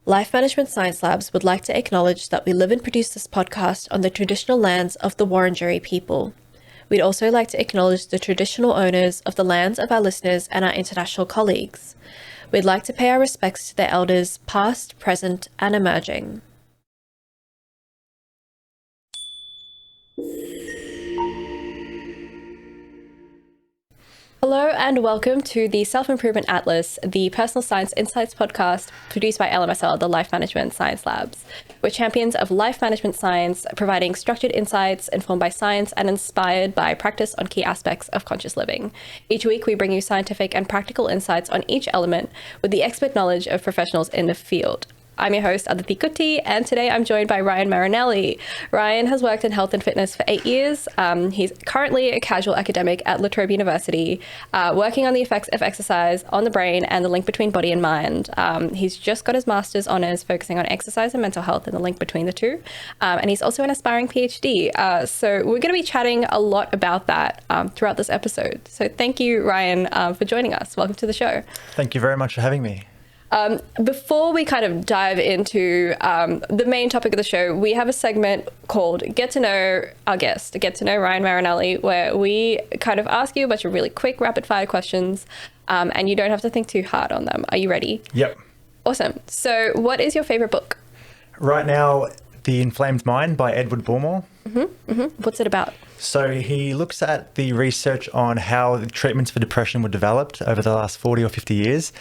Life Management Science Labs would like to acknowledge that we live and produce this podcast on the traditional lands of the Wurundjeri people. We'd also like to acknowledge the traditional owners of the lands of our listeners and our international colleagues. We'd like to pay our respects to their elders, past, present, and emerging. Hello and welcome to the Self-Improvement Atlas, the Personal Science Insights podcast produced by LMSL, the Life Management Science Labs. We're champions of life management science, providing structured insights informed by science and inspired by practice on key aspects of conscious living. Each week, we bring you scientific and practical insights on each element with the expert knowledge of professionals in the field. I'm your host, Aditi Kutty, and today I'm joined by Ryan Marinelli. Ryan has worked in health and fitness for 8 years. He's currently a casual academic at La Trobe University, working on the effects of exercise on the brain and the link between body and mind. He's just got his master's honours focusing on exercise and mental health and the link between the two. And he's also an aspiring PhD. So we're going to be chatting a lot about that throughout this episode. So thank you, Ryan, for joining us. Welcome to the show. Thank you very much for having me. Before we kind of dive into the main topic of the show, we have a segment called Get to Know Our Guest, Get to Know Ryan Marinelli, where we kind of ask you a bunch of really quick rapid fire questions and you don't have to think too hard on them. Are you ready? Yep. Awesome. So what is your favorite book? Right now, The Inflamed Mind by Edward Bullmore. What's it about? So he looks at the research on how the treatments for depression were developed over the last 40 or 50 years.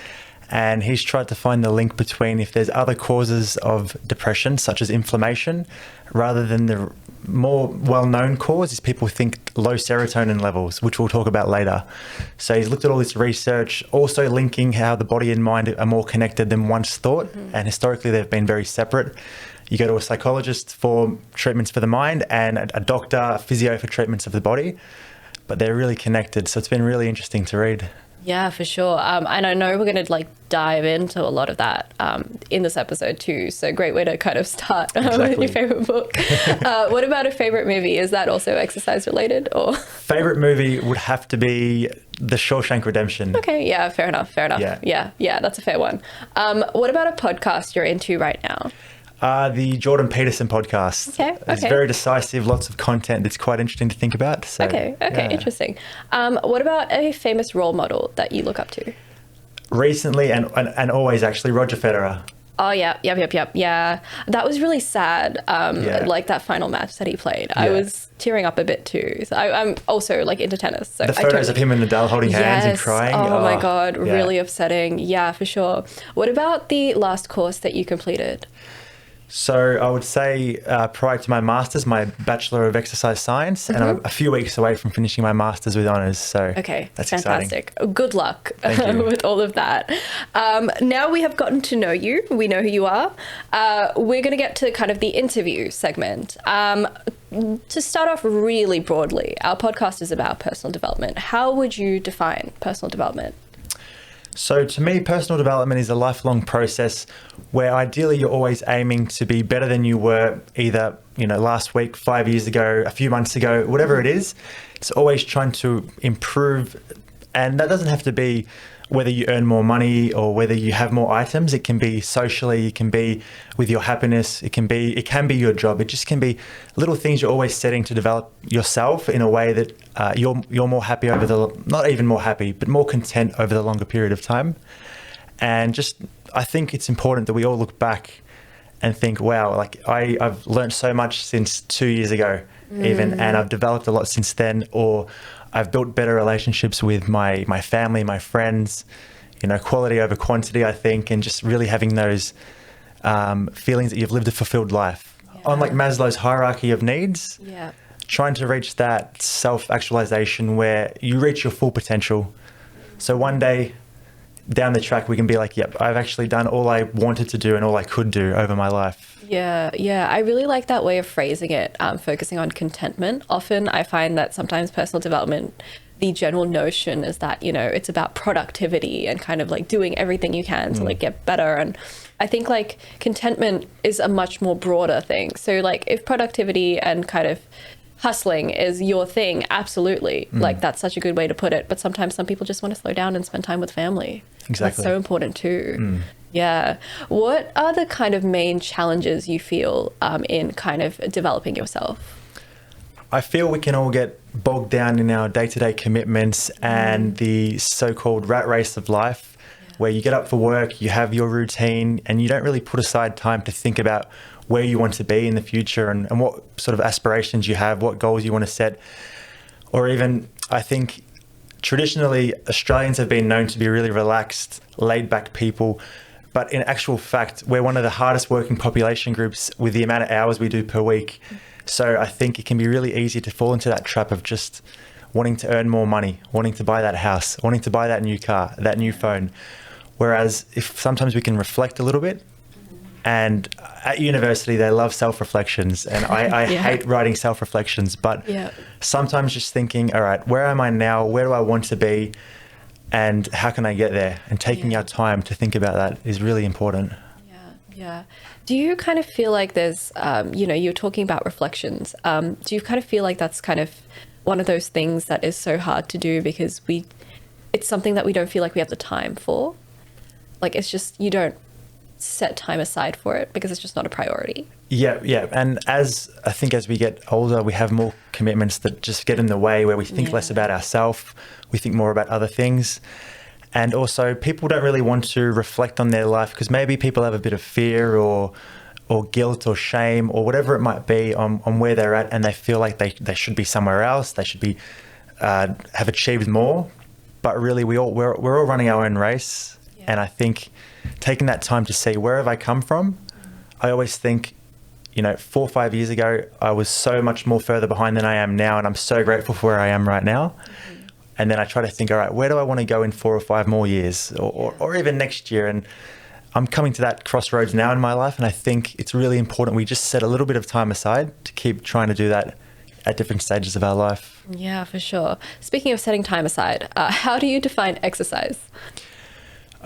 And he's tried to find the link between if there's other causes of depression, such as inflammation, rather than the more well-known cause is people think low serotonin levels, which we'll talk about later. So he's looked at all this research, also linking how the body and mind are more connected than once thought. And historically, they've been very separate. You go to a psychologist for treatments for the mind and a doctor, a physio for treatments of the body, but they're really connected. So it's been really interesting to read. Yeah, for sure. And I know we're going to dive into a lot of that in this episode too. So great way to kind of start with your favorite book. What about a favorite movie? Is that also exercise related or? Favorite movie would have to be The Shawshank Redemption. Okay. Yeah. Fair enough. Yeah. That's a fair one. What about a podcast you're into right now? The Jordan Peterson podcast. Okay. It's very decisive, lots of content that's quite interesting to think about. So, Okay, interesting. What about a famous role model that you look up to? Recently and always actually, Roger Federer. Oh, yeah. That was really sad, like that final match that he played. I was tearing up a bit too. So I'm also into tennis. So the photos of him and Nadal holding hands and crying. Oh my God, really upsetting. Yeah, for sure. What about the last course that you completed? So I would say prior to my master's, my Bachelor of Exercise Science, and I'm a few weeks away from finishing my master's with honours. So that's fantastic. Exciting. Good luck with all of that. Now we have gotten to know you. We know who you are. We're going to get to kind of the interview segment. To start off really broadly, our podcast is about personal development. How would you define personal development? So to me, personal development is a lifelong process where ideally you're always aiming to be better than you were either, last week, 5 years ago, a few months ago, whatever it is. It's always trying to improve. And that doesn't have to be whether you earn more money or whether you have more items. It can be socially, it can be with your happiness, it can be your job. It just can be little things you're always setting to develop yourself in a way that you're more happy not even more happy, but more content over the longer period of time. And I think it's important that we all look back and think, wow, I've learned so much since 2 years ago even, and I've developed a lot since then, or I've built better relationships with my family, my friends, quality over quantity, I think, and just really having those feelings that you've lived a fulfilled life. Yeah. On Maslow's hierarchy of needs, trying to reach that self-actualization where you reach your full potential. So one day down the track, we can be like, yep, I've actually done all I wanted to do and all I could do over my life. Yeah. I really like that way of phrasing it, focusing on contentment. Often I find that sometimes personal development, the general notion is that, it's about productivity and kind of doing everything you can to get better. And I think contentment is a much more broader thing. So if productivity and kind of hustling is your thing, absolutely. That's such a good way to put it. But sometimes some people just want to slow down and spend time with family. Exactly. That's so important too. Yeah. What are the kind of main challenges you feel in kind of developing yourself? I feel we can all get bogged down in our day-to-day commitments and the so-called rat race of life, where you get up for work, you have your routine, and you don't really put aside time to think about where you want to be in the future and what sort of aspirations you have, what goals you want to set. Or even, I think, traditionally, Australians have been known to be really relaxed, laid-back people. But in actual fact, we're one of the hardest working population groups with the amount of hours we do per week. So I think it can be really easy to fall into that trap of just wanting to earn more money, wanting to buy that house, wanting to buy that new car, that new phone. Whereas if sometimes we can reflect a little bit, and at university, they love self-reflections, and I hate writing self-reflections, but sometimes just thinking, all right, where am I now? Where do I want to be? And how can I get there? And taking our time to think about that is really important. Yeah. Do you kind of feel like there's, you're talking about reflections. Do you kind of feel like that's kind of one of those things that is so hard to do because it's something that we don't feel like we have the time for? Like, it's just, you don't set time aside for it because it's just not a priority. Yeah. And as we get older, we have more commitments that just get in the way, where we think less about ourselves, we think more about other things. And also, people don't really want to reflect on their life because maybe people have a bit of fear or guilt or shame or whatever it might be on where they're at, and they feel like they should be somewhere else. They should be have achieved more. But really, we're all running our own race. And I think taking that time to see, where have I come from? I always think, 4 or 5 years ago, I was so much more further behind than I am now. And I'm so grateful for where I am right now. And then I try to think, all right, where do I want to go in 4 or 5 more years or even next year? And I'm coming to that crossroads now in my life. And I think it's really important we just set a little bit of time aside to keep trying to do that at different stages of our life. Yeah, for sure. Speaking of setting time aside, how do you define exercise?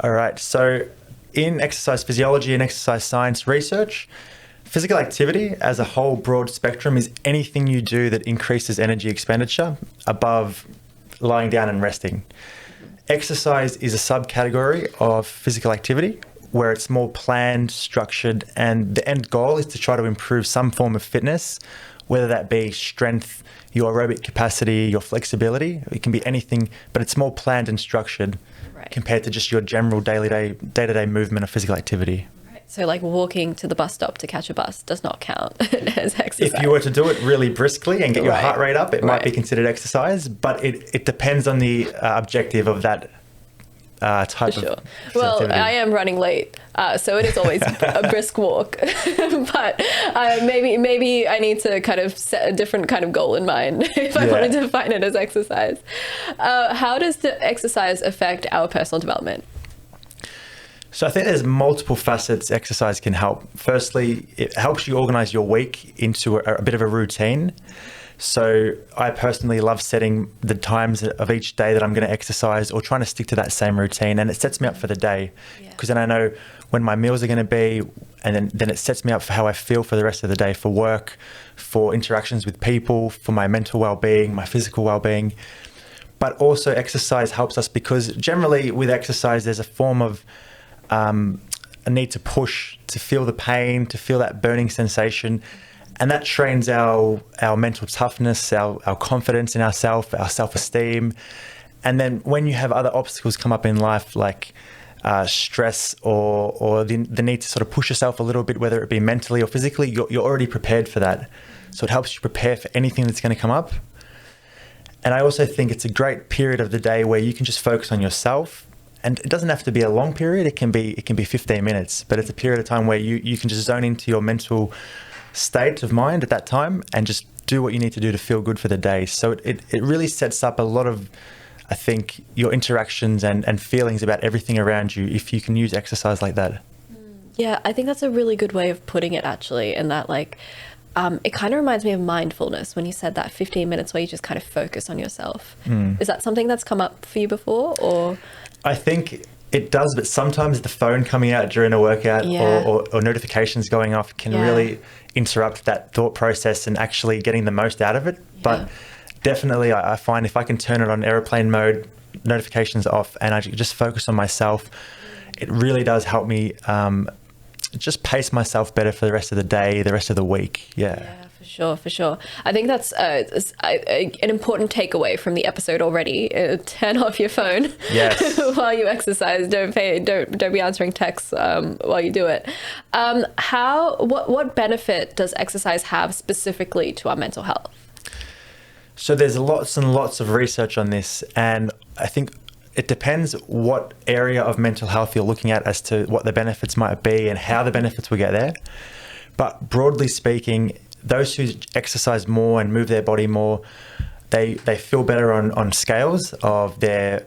All right. So in exercise physiology and exercise science research, physical activity as a whole broad spectrum is anything you do that increases energy expenditure above lying down and resting. Exercise is a subcategory of physical activity where it's more planned, structured, and the end goal is to try to improve some form of fitness, whether that be strength, your aerobic capacity, your flexibility. It can be anything, but it's more planned and structured compared to just your general day-to-day movement of physical activity. So like walking to the bus stop to catch a bus does not count as exercise. If you were to do it really briskly and get your heart rate up, it might be considered exercise, but it depends on the objective of that type of Well, activity. I am running late, so it is always a brisk walk. But maybe I need to kind of set a different kind of goal in mind if I wanted to define it as exercise. How does the exercise affect our personal development? So I think there's multiple facets exercise can help. Firstly, it helps you organize your week into a bit of a routine. So I personally love setting the times of each day that I'm going to exercise or trying to stick to that same routine. And it sets me up for the day because then I know when my meals are going to be, and then it sets me up for how I feel for the rest of the day, for work, for interactions with people, for my mental well-being, my physical well-being. But also exercise helps us because generally with exercise, there's a form of a need to push, to feel the pain, to feel that burning sensation. And that trains our mental toughness, our confidence in ourselves, our self-esteem. And then when you have other obstacles come up in life, like stress or the need to sort of push yourself a little bit, whether it be mentally or physically, you're already prepared for that. So it helps you prepare for anything that's going to come up. And I also think it's a great period of the day where you can just focus on yourself. And it doesn't have to be a long period. It can be 15 minutes, but it's a period of time where you can just zone into your mental state of mind at that time and just do what you need to do to feel good for the day. So it really sets up a lot of, I think, your interactions and feelings about everything around you if you can use exercise like that. Yeah, I think that's a really good way of putting it, actually, in that it kind of reminds me of mindfulness when you said that 15 minutes where you just kind of focus on yourself. Is that something that's come up for you before, or? I think it does, but sometimes the phone coming out during a workout or notifications going off can really interrupt that thought process and actually getting the most out of it. But definitely I find if I can turn it on airplane mode, notifications off, and I just focus on myself, it really does help me just pace myself better for the rest of the day, the rest of the week. Yeah, for sure. I think that's an important takeaway from the episode already. Turn off your phone while you exercise. Don't be answering texts while you do it. What benefit does exercise have specifically to our mental health? So there's lots and lots of research on this, and I think it depends what area of mental health you're looking at as to what the benefits might be and how the benefits will get there. But broadly speaking, those who exercise more and move their body more, they feel better on scales of their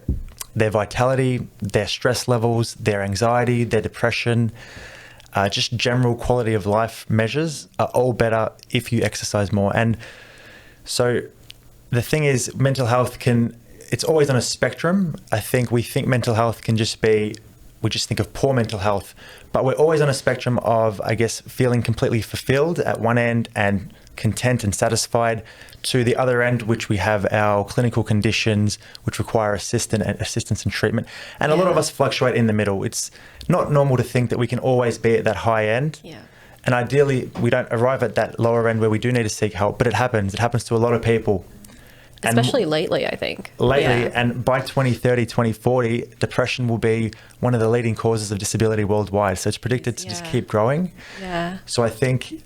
vitality, their stress levels, their anxiety, their depression, just general quality of life measures are all better if you exercise more. And so the thing is, mental health it's always on a spectrum. I think we think mental health can just be, we just think of poor mental health, but we're always on a spectrum of, I guess, feeling completely fulfilled at one end and content and satisfied, to the other end, which we have our clinical conditions, which require assistance and treatment. And a lot of us fluctuate in the middle. It's not normal to think that we can always be at that high end. Yeah. And ideally, we don't arrive at that lower end where we do need to seek help, but it happens. It happens to a lot of people. Especially lately, I think. And by 2030, 2040, depression will be one of the leading causes of disability worldwide. So it's predicted to just keep growing. Yeah. So I think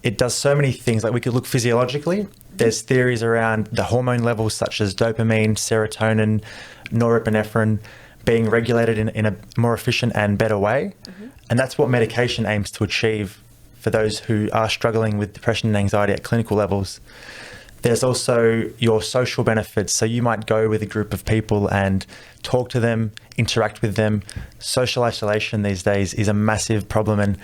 it does so many things. Like, we could look physiologically. There's theories around the hormone levels such as dopamine, serotonin, norepinephrine being regulated in a more efficient and better way. Mm-hmm. And that's what medication aims to achieve for those who are struggling with depression and anxiety at clinical levels. There's also your social benefits. So you might go with a group of people and talk to them, interact with them. Social isolation these days is a massive problem. And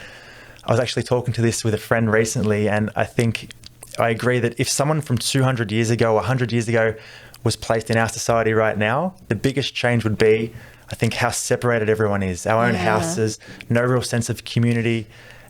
I was actually talking to this with a friend recently, and I think I agree that if someone from 200 years ago, 100 years ago was placed in our society right now, the biggest change would be, I think, how separated everyone is. Our own houses, no real sense of community.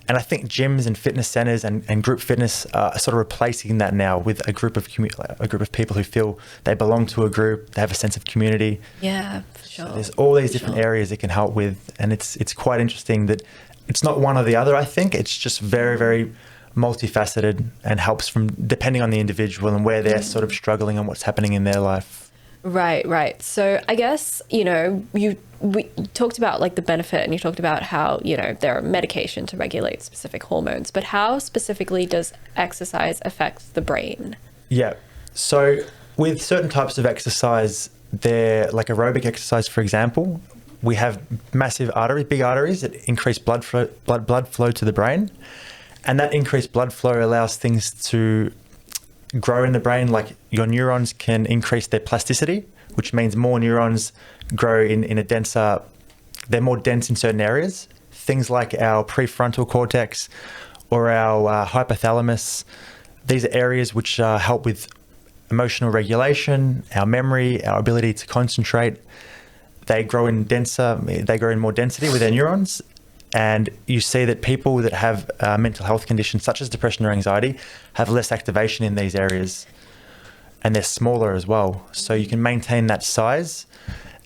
And I think gyms and fitness centers and group fitness are sort of replacing that now with a group of people who feel they belong to a group, they have a sense of community. Yeah, for sure. So there's all these different areas it can help with, and it's quite interesting that it's not one or the other. I think it's just very, very multifaceted and helps from depending on the individual and where they're sort of struggling and what's happening in their life. Right. So I guess, we talked about like the benefit, and you talked about how, there are medication to regulate specific hormones, but how specifically does exercise affect the brain? Yeah. So with certain types of exercise, they're like aerobic exercise, for example, we have massive big arteries that increase blood flow to the brain. And that increased blood flow allows things to grow in the brain. Like, your neurons can increase their plasticity, which means more neurons grow in a denser, they're more dense in certain areas. Things like our prefrontal cortex or our hypothalamus, these are areas which help with emotional regulation, our memory, our ability to concentrate. They grow in more density with their neurons. And you see that people that have mental health conditions such as depression or anxiety have less activation in these areas, and they're smaller as well. So you can maintain that size,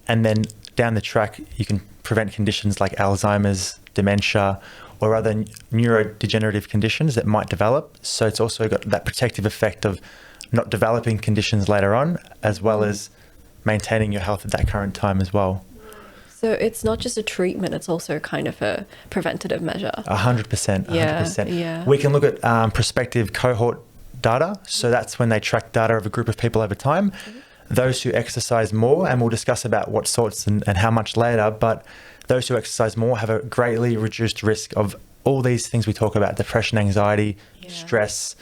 and then down the track you can prevent conditions like Alzheimer's, dementia, or other neurodegenerative conditions that might develop. So it's also got that protective effect of not developing conditions later on, as well as maintaining your health at that current time as well. So it's not just a treatment, it's also kind of a preventative measure. 100%. Yeah. We can look at prospective cohort data. So that's when they track data of a group of people over time. Mm-hmm. Those who exercise more, and we'll discuss about what sorts and how much later, but those who exercise more have a greatly reduced risk of all these things we talk about: depression, anxiety, stress,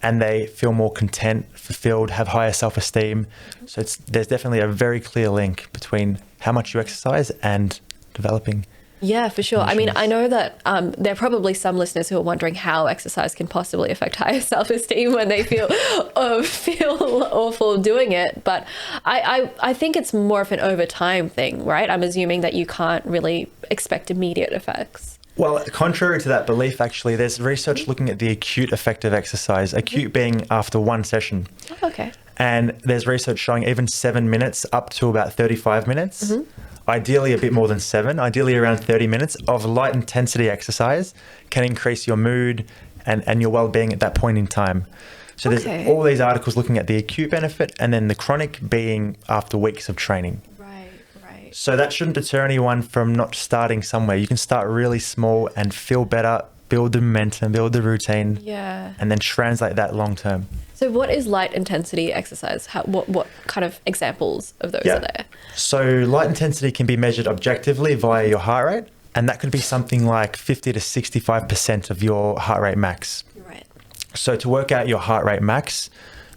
and they feel more content, fulfilled, have higher self-esteem. So there's definitely a very clear link between how much you exercise and developing. Yeah, for sure. I mean, I know that there are probably some listeners who are wondering how exercise can possibly affect higher self-esteem when they feel awful doing it. But I think it's more of an over time thing, right? I'm assuming that you can't really expect immediate effects. Well, contrary to that belief, actually, there's research looking at the acute effect of exercise, acute being after one session. Okay. And there's research showing even 7 minutes up to about 35 minutes, ideally a bit more than 7, ideally around 30 minutes of light intensity exercise can increase your mood and your well-being at that point in time. So there's all these articles looking at the acute benefit and then the chronic being after weeks of training. Right. So that shouldn't deter anyone from not starting somewhere. You can start really small and feel better, build the momentum, build the routine, and then translate that long term. So what is light intensity exercise? What kind of examples of those are there? So light intensity can be measured objectively via your heart rate, and that could be something like 50 to 65% of your heart rate max. Right. So to work out your heart rate max,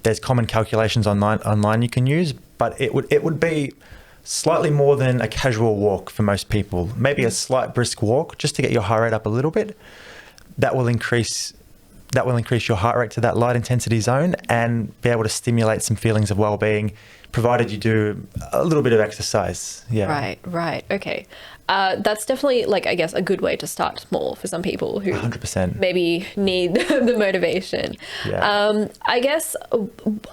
there's common calculations online you can use, but it would be slightly more than a casual walk for most people. Maybe a slight brisk walk just to get your heart rate up a little bit. That will increase your heart rate to that light intensity zone and be able to stimulate some feelings of well-being, provided you do a little bit of exercise. Yeah. Right. Okay. That's definitely, like, I guess, a good way to start small for some people who 100%. maybe need the motivation. Yeah. I guess,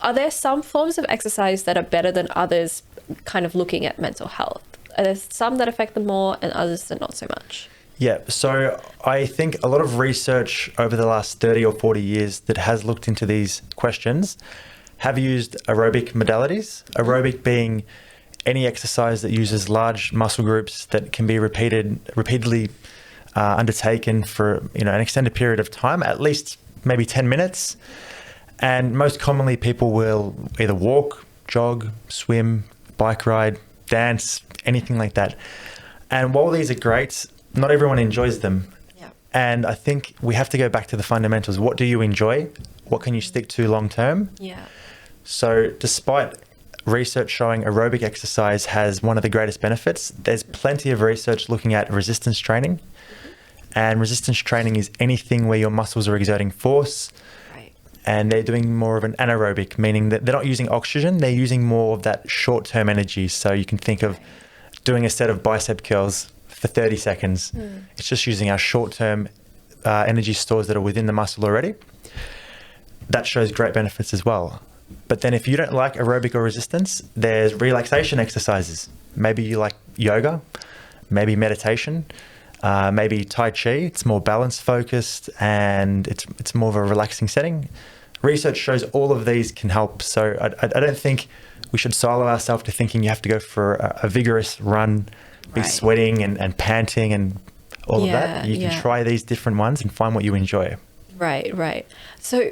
are there some forms of exercise that are better than others, kind of looking at mental health? Are there some that affect them more and others that not so much? Yeah, so I think a lot of research over the last 30 or 40 years that has looked into these questions have used aerobic modalities. Aerobic being any exercise that uses large muscle groups that can be repeatedly undertaken for an extended period of time, at least maybe 10 minutes. And most commonly, people will either walk, jog, swim, bike ride, dance, anything like that. And while these are great, not everyone enjoys them. Yeah. And I think we have to go back to the fundamentals. What do you enjoy? What can you stick to long term? Yeah. So despite research showing aerobic exercise has one of the greatest benefits, there's plenty of research looking at resistance training. And resistance training is anything where your muscles are exerting force. Right. And they're doing more of an anaerobic, meaning that they're not using oxygen, they're using more of that short-term energy. So you can think of doing a set of bicep curls for 30 seconds. It's just using our short-term energy stores that are within the muscle already. That shows great benefits as well. But then if you don't like aerobic or resistance, there's relaxation exercises. Maybe you like yoga, maybe meditation, maybe Tai Chi. It's more balance focused and it's more of a relaxing setting. Research shows all of these can help. So I don't think we should silo ourselves to thinking you have to go for a vigorous run, be sweating and panting and all of that. You can try these different ones and find what you enjoy. Right. So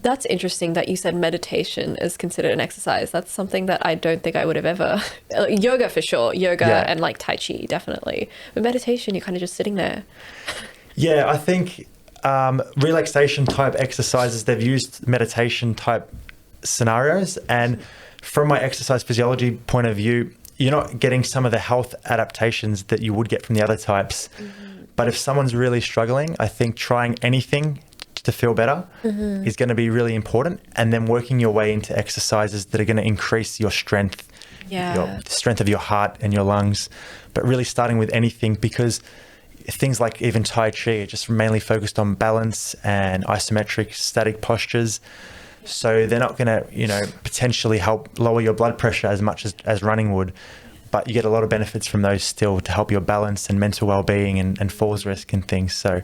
that's interesting that you said meditation is considered an exercise. That's something that I don't think I would have ever... Yoga for sure. And like Tai Chi, definitely. But meditation, you're kind of just sitting there. Yeah, I think relaxation type exercises, they've used meditation type scenarios. And from my exercise physiology point of view, you're not getting some of the health adaptations that you would get from the other types. But if someone's really struggling, I think trying anything to feel better is going to be really important. And then working your way into exercises that are going to increase your strength, the strength of your heart and your lungs. But really starting with anything, because things like even Tai Chi are just mainly focused on balance and isometric static postures. So they're not going to, potentially help lower your blood pressure as much as running would, but you get a lot of benefits from those still to help your balance and mental well-being and falls risk and things. So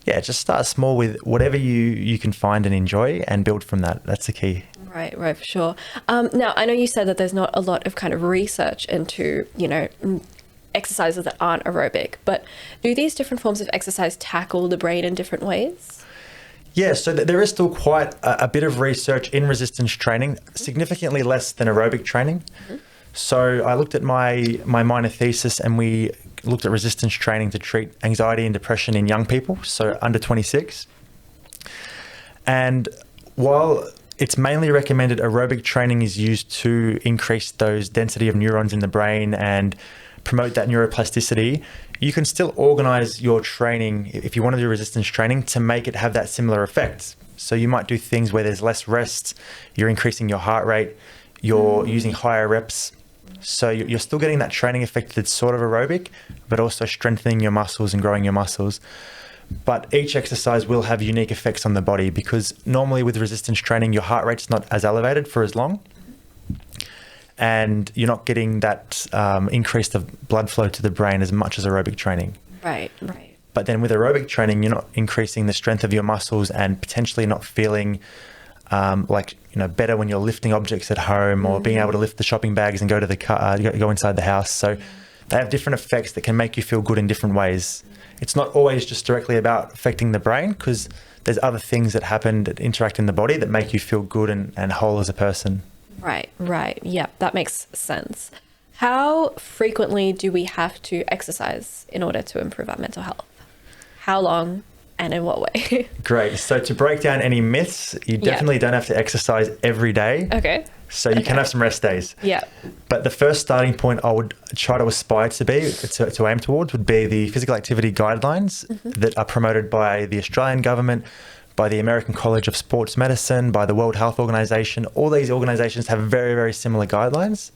yeah, just start small with whatever you can find and enjoy and build from that. That's the key. Right, for sure. Now, I know you said that there's not a lot of kind of research into, exercises that aren't aerobic, but do these different forms of exercise tackle the brain in different ways? Yeah, so there is still quite a bit of research in resistance training, significantly less than aerobic training. So I looked at my minor thesis and we looked at resistance training to treat anxiety and depression in young people, so under 26. And while it's mainly recommended aerobic training is used to increase those density of neurons in the brain and promote that neuroplasticity, you can still organize your training, if you want to do resistance training, to make it have that similar effect. So you might do things where there's less rest, you're increasing your heart rate, you're using higher reps. So you're still getting that training effect that's sort of aerobic, but also strengthening your muscles and growing your muscles. But each exercise will have unique effects on the body, because normally with resistance training, your heart rate's not as elevated for as long. And you're not getting that increase of blood flow to the brain as much as aerobic training. Right. But then with aerobic training, you're not increasing the strength of your muscles and potentially not feeling better when you're lifting objects at home or being able to lift the shopping bags and go to the car, go inside the house. So they have different effects that can make you feel good in different ways. It's not always just directly about affecting the brain, because there's other things that happen that interact in the body that make you feel good and whole as a person. Right. Yeah, that makes sense. How frequently do we have to exercise in order to improve our mental health? How long and in what way? Great. So to break down any myths, you definitely don't have to exercise every day. Okay. So you can have some rest days. Yeah. But the first starting point I would try to aspire to aim towards would be the physical activity guidelines that are promoted by the Australian government, by the American College of Sports Medicine, by the World Health Organization. All these organizations have very, very similar guidelines.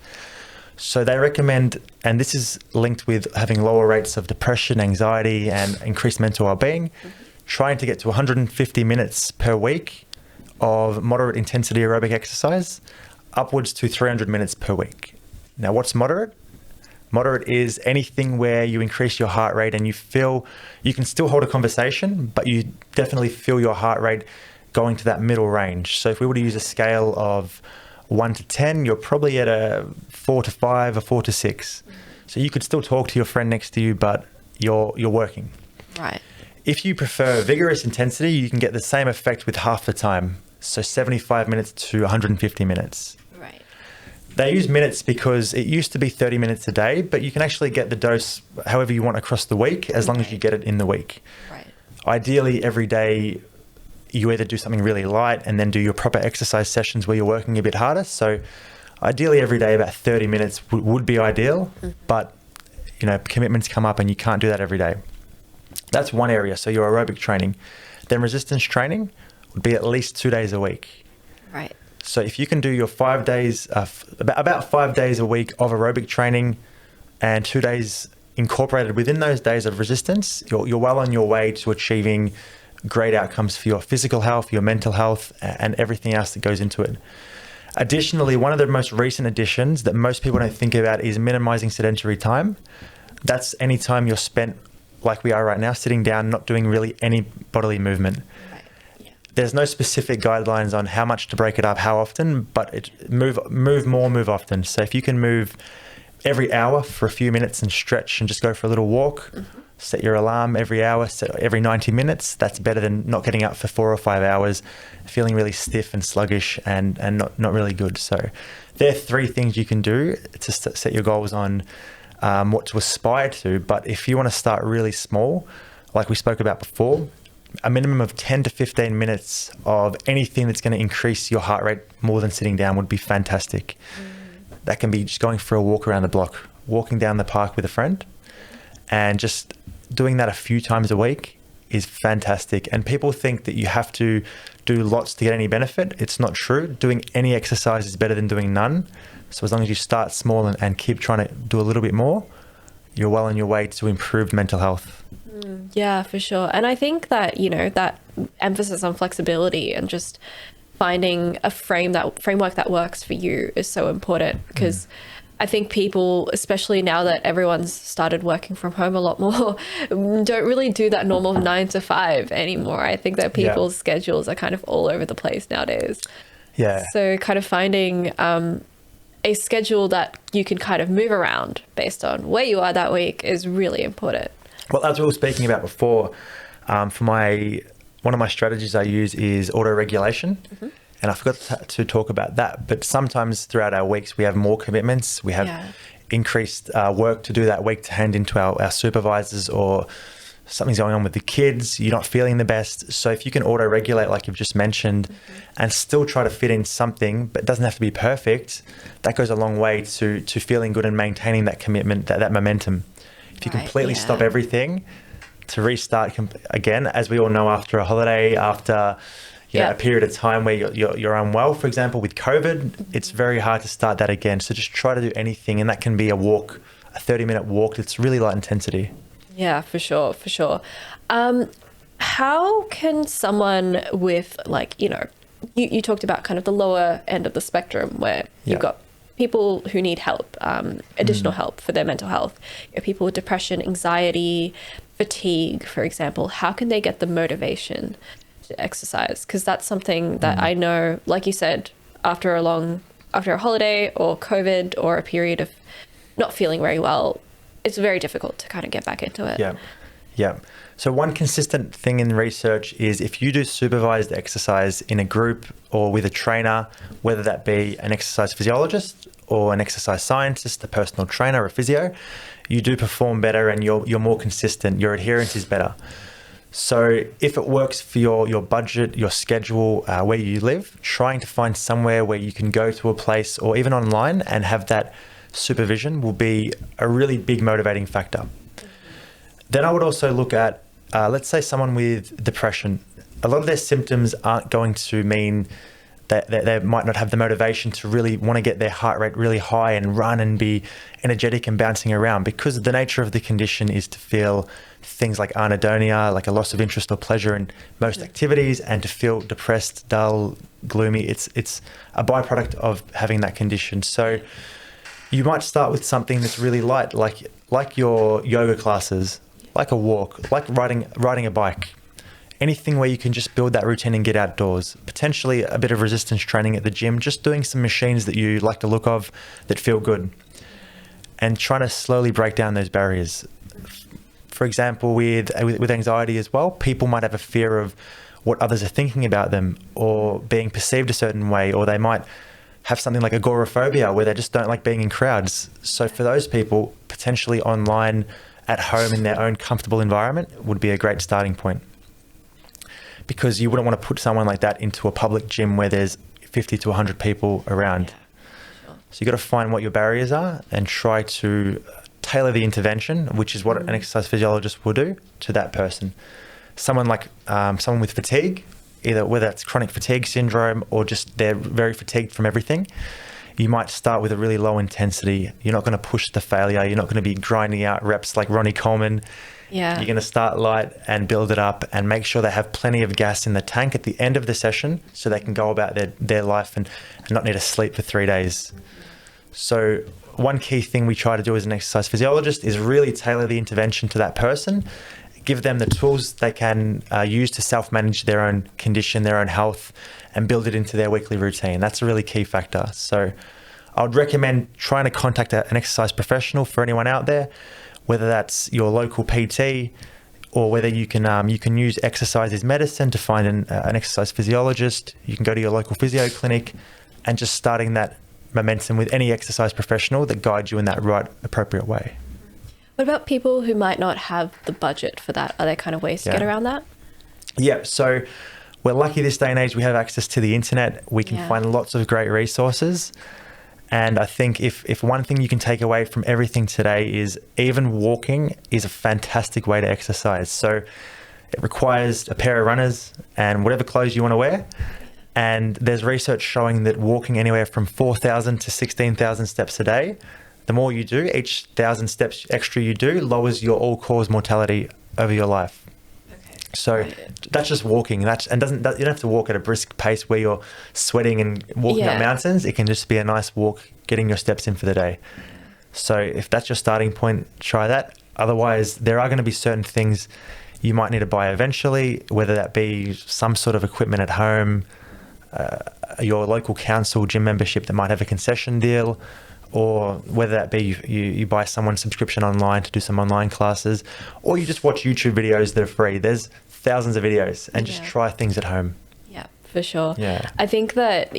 So they recommend, and this is linked with having lower rates of depression, anxiety, and increased mental well-being, trying to get to 150 minutes per week of moderate intensity aerobic exercise, upwards to 300 minutes per week. Now, what's moderate? Moderate is anything where you increase your heart rate and you feel you can still hold a conversation, but you definitely feel your heart rate going to that middle range. So if we were to use a scale of 1 to 10, you're probably at a 4 to 5 or 4 to 6. So you could still talk to your friend next to you, but you're working. Right. If you prefer vigorous intensity, you can get the same effect with half the time. So 75 minutes to 150 minutes. Right. They use minutes because it used to be 30 minutes a day, but you can actually get the dose however you want across the week, as long as you get it in the week. Right. Ideally, every day you either do something really light and then do your proper exercise sessions where you're working a bit harder. So ideally every day about 30 minutes would be ideal, but commitments come up and you can't do that every day. That's one area. So your aerobic training. Then resistance training would be at least 2 days a week. Right. So if you can do your 5 days, about 5 days a week of aerobic training and 2 days incorporated within those days of resistance, you're well on your way to achieving great outcomes for your physical health, your mental health, and everything else that goes into it. Additionally, one of the most recent additions that most people don't think about is minimizing sedentary time. That's any time you're spent like we are right now, sitting down, not doing really any bodily movement. Right. Yeah. There's no specific guidelines on how much to break it up, how often, but move more, move often. So if you can move every hour for a few minutes and stretch and just go for a little walk, set your alarm every hour, every 90 minutes, that's better than not getting up for 4 or 5 hours, feeling really stiff and sluggish and not really good. So there are 3 things you can do to set your goals on what to aspire to. But if you want to start really small, like we spoke about before, a minimum of 10 to 15 minutes of anything that's going to increase your heart rate more than sitting down would be fantastic. That can be just going for a walk around the block, walking down the park with a friend, and just doing that a few times a week is fantastic. And people think that you have to do lots to get any benefit. It's not true. Doing any exercise is better than doing none. So as long as you start small and keep trying to do a little bit more, you're well on your way to improved mental health. Yeah, for sure. And I think that, that emphasis on flexibility and just finding a framework that works for you is so important, because I think people, especially now that everyone's started working from home a lot more, don't really do that normal 9 to 5 anymore. I think that people's schedules are kind of all over the place nowadays. Yeah. So kind of finding a schedule that you can kind of move around based on where you are that week is really important. Well, as we were speaking about before, one of my strategies I use is auto-regulation. And I forgot to talk about that. But sometimes throughout our weeks, we have more commitments. We have increased work to do that week to hand into our supervisors, or something's going on with the kids. You're not feeling the best. So if you can auto-regulate, like you've just mentioned, and still try to fit in something, but it doesn't have to be perfect, that goes a long way to feeling good and maintaining that commitment, that momentum. If you completely stop everything to restart again, as we all know, after a holiday, after a period of time where you're unwell, for example, with COVID, it's very hard to start that again. So just try to do anything, and that can be a walk, a 30-minute walk. It's really light intensity. Yeah, for sure. how can someone with like, you talked about kind of the lower end of the spectrum where you've got people who need help, additional help for their mental health, people with depression, anxiety, fatigue, for example. How can they get the motivation to exercise? Because that's something that I know, like you said, after a holiday or COVID or a period of not feeling very well, it's very difficult to kind of get back into it. Yeah. So one consistent thing in research is if you do supervised exercise in a group or with a trainer, whether that be an exercise physiologist or an exercise scientist, a personal trainer or a physio, you do perform better and you're more consistent. Your adherence is better. So if it works for your budget, your schedule, where you live, trying to find somewhere where you can go to a place or even online and have that supervision will be a really big motivating factor. Then I would also look at, let's say someone with depression. A lot of their symptoms aren't going to mean that they might not have the motivation to really want to get their heart rate really high and run and be energetic and bouncing around, because the nature of the condition is to feel things like anhedonia, like a loss of interest or pleasure in most activities, and to feel depressed, dull, gloomy. It's a byproduct of having that condition. So you might start with something that's really light, like your yoga classes, like a walk, like riding a bike. Anything where you can just build that routine and get outdoors. Potentially a bit of resistance training at the gym, just doing some machines that you like the look of that feel good, and trying to slowly break down those barriers. For example, with anxiety as well, people might have a fear of what others are thinking about them or being perceived a certain way, or they might have something like agoraphobia where they just don't like being in crowds. So for those people, potentially online, at home in their own comfortable environment would be a great starting point, because you wouldn't want to put someone like that into a public gym where there's 50 to 100 people around. So you've got to find what your barriers are and try to tailor the intervention, which is what an exercise physiologist will do, to that person. Someone with fatigue, whether it's chronic fatigue syndrome or just they're very fatigued from everything, you might start with a really low intensity. You're not going to push the failure. You're not going to be grinding out reps like Ronnie Coleman. Yeah. You're going to start light and build it up and make sure they have plenty of gas in the tank at the end of the session so they can go about their life and not need to sleep for 3 days. So one key thing we try to do as an exercise physiologist is really tailor the intervention to that person, give them the tools they can use to self-manage their own condition, their own health, and build it into their weekly routine. That's a really key factor. So I would recommend trying to contact an exercise professional for anyone out there, whether that's your local PT or whether you can use exercise as medicine to find an exercise physiologist. You can go to your local physio clinic and just starting that momentum with any exercise professional that guides you in that right, appropriate way. What about people who might not have the budget for that? Are there kind of ways to get around that? Yeah, so we're lucky this day and age we have access to the internet. We can find lots of great resources. And I think if one thing you can take away from everything today is even walking is a fantastic way to exercise. So it requires a pair of runners and whatever clothes you want to wear. And there's research showing that walking anywhere from 4,000 to 16,000 steps a day, the more you do, each 1,000 steps extra you do lowers your all-cause mortality over your life. So that's just walking. You don't have to walk at a brisk pace where you're sweating and walking up mountains. It can just be a nice walk, getting your steps in for the day. So if that's your starting point, try that. Otherwise, there are going to be certain things you might need to buy eventually, whether that be some sort of equipment at home, your local council gym membership that might have a concession deal, or whether that be you buy someone's subscription online to do some online classes, or you just watch YouTube videos that are free. There's thousands of videos, and just try things at home. Yeah, for sure. Yeah. I think that,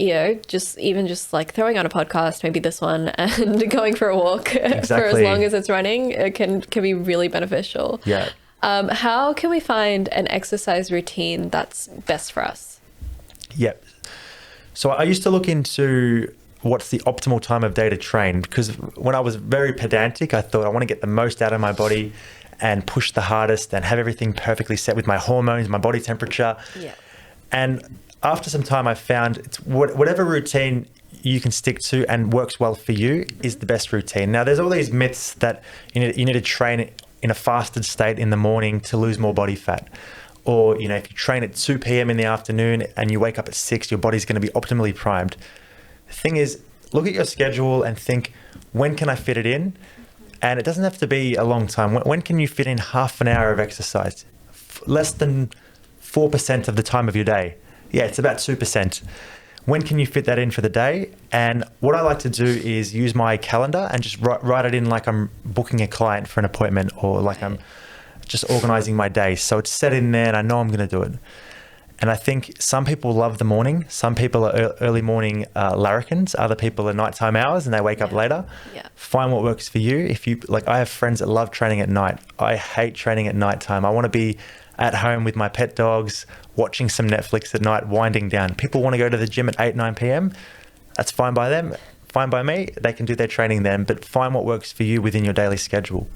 just like throwing on a podcast, maybe this one, and going for a walk for as long as it's running, it can be really beneficial. Yeah. How can we find an exercise routine that's best for us? Yeah. So I used to look into what's the optimal time of day to train, because when I was very pedantic, I thought I want to get the most out of my body and push the hardest and have everything perfectly set with my hormones, my body temperature. Yeah. And after some time, I found whatever routine you can stick to and works well for you is the best routine. Now, there's all these myths that you need to train in a fasted state in the morning to lose more body fat, Or, you know, if you train at 2 p.m. in the afternoon and you wake up at 6, your body's going to be optimally primed. The thing is, look at your schedule and think, when can I fit it in? And it doesn't have to be a long time. When can you fit in half an hour of exercise? Less than 4% of the time of your day. Yeah, it's about 2%. When can you fit that in for the day? And what I like to do is use my calendar and just write it in like I'm booking a client for an appointment, or like I'm just organizing my day. So it's set in there and I know I'm going to do it. And I think some people love the morning. Some people are early morning larrikins. Other people are nighttime hours and they wake up later. Yeah. Find what works for you. If you like, I have friends that love training at night. I hate training at nighttime. I want to be at home with my pet dogs, watching some Netflix at night, winding down. People want to go to the gym at 8, 9 p.m. That's fine by them. Fine by me. They can do their training then, but find what works for you within your daily schedule.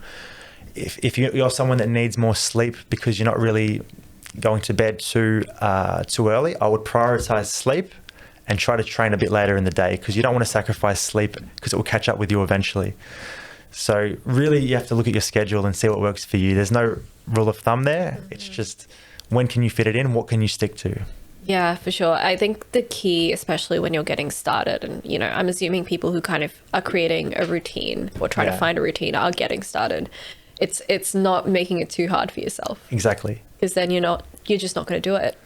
If you're someone that needs more sleep because you're not really going to bed too early, I would prioritize sleep and try to train a bit later in the day, because you don't want to sacrifice sleep because it will catch up with you eventually. So really you have to look at your schedule and see what works for you. There's no rule of thumb there. It's just, when can you fit it in? What can you stick to? Yeah, for sure. I think the key, especially when you're getting started, and, you know, I'm assuming people who kind of are creating a routine or trying to find a routine are getting started. It's not making it too hard for yourself. Exactly. Because then you're just not going to do it.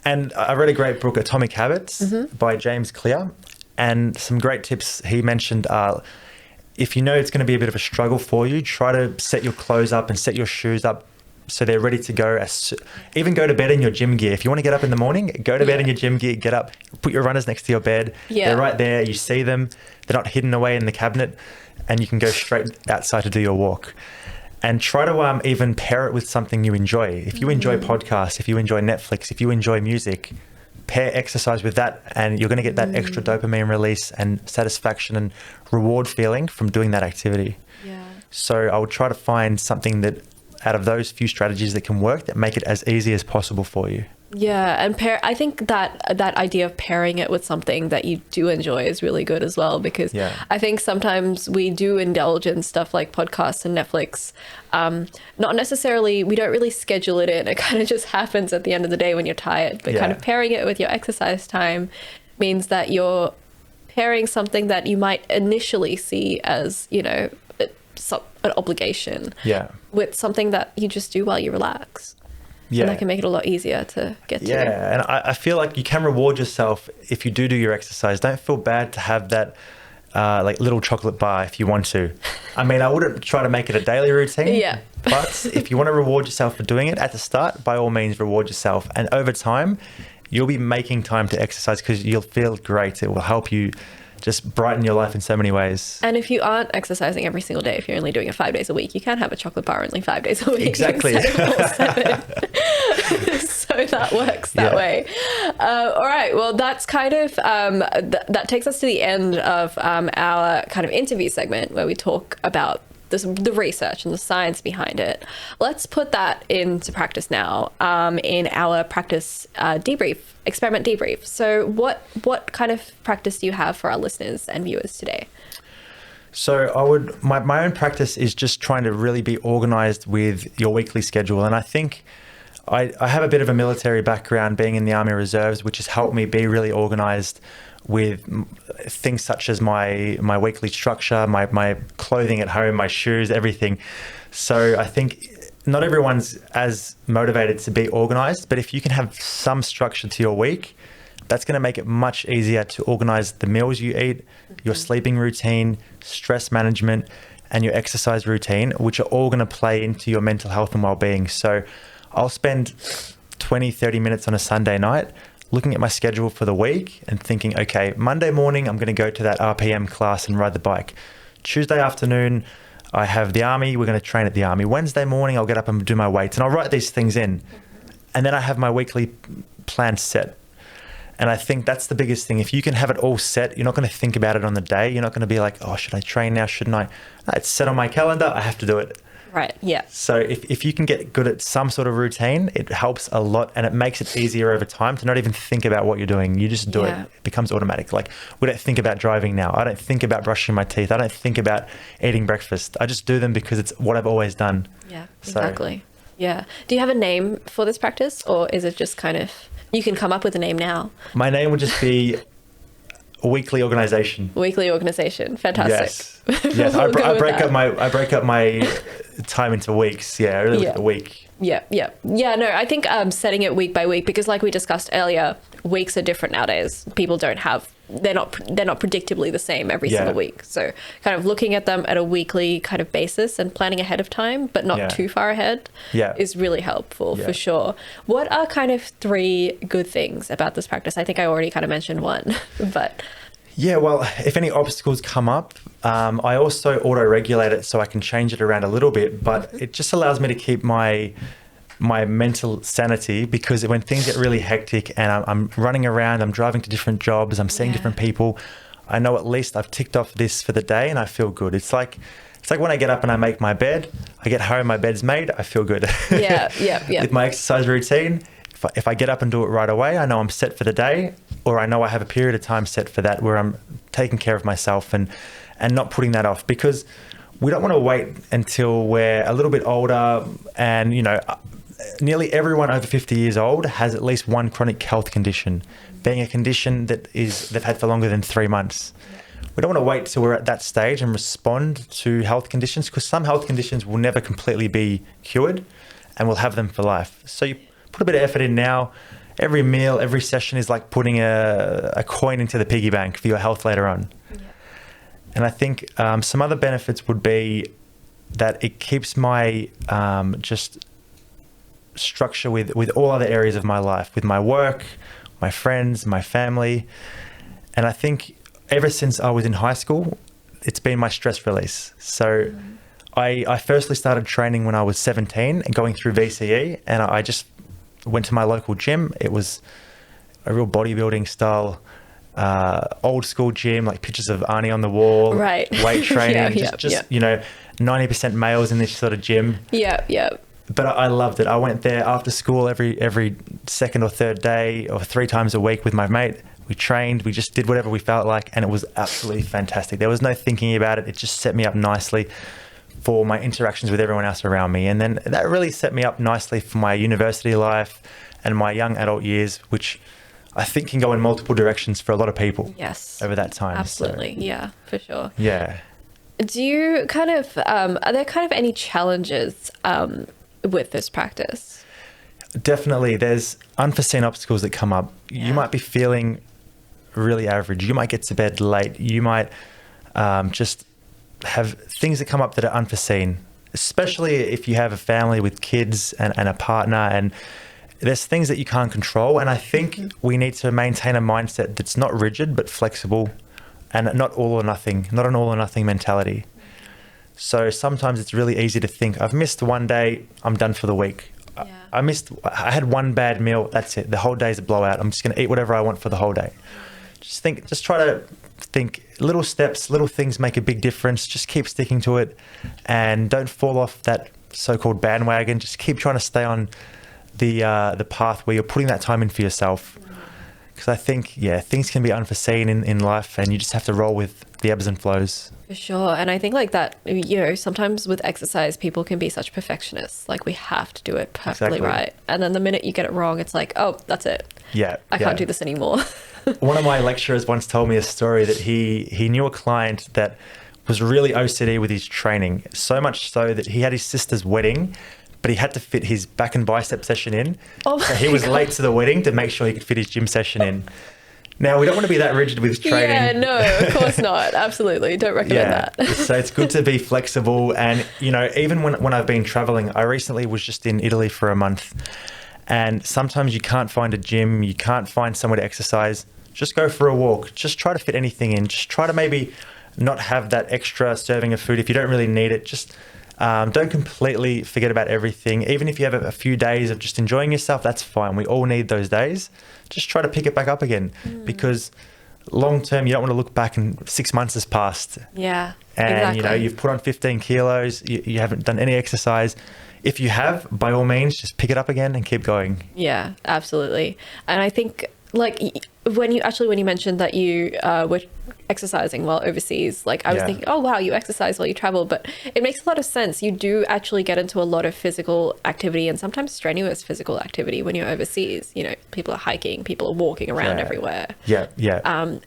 And I read a great book, Atomic Habits by James Clear, and some great tips he mentioned are, if you know it's going to be a bit of a struggle for you, try to set your clothes up and set your shoes up so they're ready to go. Even go to bed in your gym gear. If you want to get up in the morning, go to bed in your gym gear, get up, put your runners next to your bed. Yeah. They're right there. You see them. They're not hidden away in the cabinet, and you can go straight outside to do your walk. And try to even pair it with something you enjoy. If you enjoy podcasts, if you enjoy Netflix, if you enjoy music, pair exercise with that, and you're going to get that extra dopamine release and satisfaction and reward feeling from doing that activity. Yeah. So I would try to find something that, out of those few strategies that can work, that make it as easy as possible for you. Yeah, and I think that idea of pairing it with something that you do enjoy is really good as well, because I think sometimes we do indulge in stuff like podcasts and Netflix. Not necessarily, we don't really schedule it in. It kind of just happens at the end of the day when you're tired. But kind of pairing it with your exercise time means that you're pairing something that you might initially see as, you know, an obligation with something that you just do while you relax. Yeah. And that can make it a lot easier to get to. Yeah, and I feel like you can reward yourself if you do your exercise. Don't feel bad to have that like little chocolate bar if you want to. I mean, I wouldn't try to make it a daily routine. But if you want to reward yourself for doing it at the start, by all means, reward yourself. And over time, you'll be making time to exercise because you'll feel great. It will help you just brighten your life in so many ways. And if you aren't exercising every single day, if you're only doing it 5 days a week, you can have a chocolate bar only 5 days a week. Exactly. So that works that way. All right. Well, that's kind of, that takes us to the end of our kind of interview segment where we talk about the research and the science behind it. Let's put that into practice now in our practice experiment debrief. So what kind of practice do you have for our listeners and viewers today? So my own practice is just trying to really be organized with your weekly schedule. And I think I have a bit of a military background, being in the Army Reserves, which has helped me be really organized with things such as my weekly structure, my clothing at home, my shoes, everything. So I think not everyone's as motivated to be organized, but if you can have some structure to your week, that's going to make it much easier to organize the meals you eat, your sleeping routine, stress management, and your exercise routine, which are all going to play into your mental health and well-being. So I'll spend 20, 30 minutes on a Sunday night looking at my schedule for the week and thinking, okay, Monday morning, I'm going to go to that RPM class and ride the bike. Tuesday afternoon, I have the Army. We're going to train at the Army. Wednesday morning, I'll get up and do my weights, and I'll write these things in. And then I have my weekly plan set. And I think that's the biggest thing. If you can have it all set, you're not going to think about it on the day. You're not going to be like, oh, should I train now? Shouldn't I? No, it's set on my calendar. I have to do it. Right. Yeah. So if you can get good at some sort of routine, it helps a lot, and it makes it easier over time to not even think about what you're doing. You just do it. It becomes automatic. Like, we don't think about driving now. I don't think about brushing my teeth. I don't think about eating breakfast. I just do them because it's what I've always done. Yeah, exactly. Yeah. Do you have a name for this practice, or is it just kind of, you can come up with a name now? My name would just be weekly organization. Weekly organization. Fantastic. Yes. I break up my time into weeks. Yeah, I really look at the week. Yeah. No, I think setting it week by week, because like we discussed earlier, weeks are different nowadays. People don't have, they're not predictably the same every single week. So kind of looking at them at a weekly kind of basis and planning ahead of time, but not too far ahead, is really helpful for sure. What are kind of 3 good things about this practice? I think I already kind of mentioned one, but... Yeah, well, if any obstacles come up, I also auto-regulate it so I can change it around a little bit, but it just allows me to keep my mental sanity, because when things get really hectic and I'm running around, I'm driving to different jobs, I'm seeing different people, I know at least I've ticked off this for the day and I feel good. It's like when I get up and I make my bed, I get home, my bed's made, I feel good. Yeah. With my exercise routine, if I get up and do it right away, I know I'm set for the day, or I know I have a period of time set for that where I'm taking care of myself and not putting that off, because we don't want to wait until we're a little bit older. And, you know, nearly everyone over 50 years old has at least one chronic health condition, being a condition that they've had for longer than 3 months. We don't want to wait till we're at that stage and respond to health conditions, because some health conditions will never completely be cured and we'll have them for life. So you put a bit of effort in now. Every meal, every session is like putting a coin into the piggy bank for your health later on. Yeah. And I think some other benefits would be that it keeps my just structure with all other areas of my life, with my work, my friends, my family. And I think ever since I was in high school, it's been my stress release. So I firstly started training when I was 17 and going through VCE, and I just went to my local gym. It was a real bodybuilding style, old school gym, like pictures of Arnie on the wall, right? Weight training, you know, 90% males in this sort of gym. Yeah. But I loved it. I went there after school every second or third day, or 3 times a week with my mate. We trained, we just did whatever we felt like, and it was absolutely fantastic. There was no thinking about it. It just set me up nicely for my interactions with everyone else around me. And then that really set me up nicely for my university life and my young adult years, which I think can go in multiple directions for a lot of people. Yes. Over that time. Absolutely. So, yeah, for sure. Yeah. Do you kind of, are there kind of any challenges with this practice? Definitely. There's unforeseen obstacles that come up. Yeah. You might be feeling really average. You might get to bed late. You might just have things that come up that are unforeseen, especially if you have a family with kids and a partner, and there's things that you can't control. And I think we need to maintain a mindset that's not rigid but flexible, and not all or nothing, not an all or nothing mentality. So sometimes it's really easy to think, I've missed one day, I'm done for the week. Yeah. I had one bad meal, that's it, the whole day's a blowout, I'm just going to eat whatever I want for the whole day. Just try to think little steps, little things make a big difference. Just keep sticking to it and don't fall off that so-called bandwagon. Just keep trying to stay on the path where you're putting that time in for yourself. Because I think, things can be unforeseen in life, and you just have to roll with the ebbs and flows. For sure. And I think like that, you know, sometimes with exercise, people can be such perfectionists. Like, we have to do it perfectly right. And then the minute you get it wrong, it's like, oh, that's it. Yeah. I can't do this anymore. One of my lecturers once told me a story that he knew a client that was really OCD with his training, so much so that he had his sister's wedding, but he had to fit his back and bicep session in. Oh, so he was late to the wedding to make sure he could fit his gym session in. Now, we don't want to be that rigid with training. Yeah, no, of course not. Absolutely. Don't recommend that. So it's good to be flexible. And, you know, even when I've been traveling, I recently was just in Italy for a month. And sometimes you can't find a gym, you can't find somewhere to exercise. Just go for a walk. Just try to fit anything in. Just try to maybe not have that extra serving of food if you don't really need it. Just don't completely forget about everything. Even if you have a few days of just enjoying yourself, that's fine. We all need those days. Just try to pick it back up again, because long term, you don't want to look back and 6 months has passed. Yeah, and exactly. You know, you've put on 15 kilos, you haven't done any exercise. If you have, by all means, just pick it up again and keep going. Yeah, absolutely. And I think, like, when you mentioned that you were exercising while overseas, like I was thinking, oh wow, you exercise while you travel, but it makes a lot of sense. You do actually get into a lot of physical activity, and sometimes strenuous physical activity when you're overseas. You know, people are hiking, people are walking around everywhere.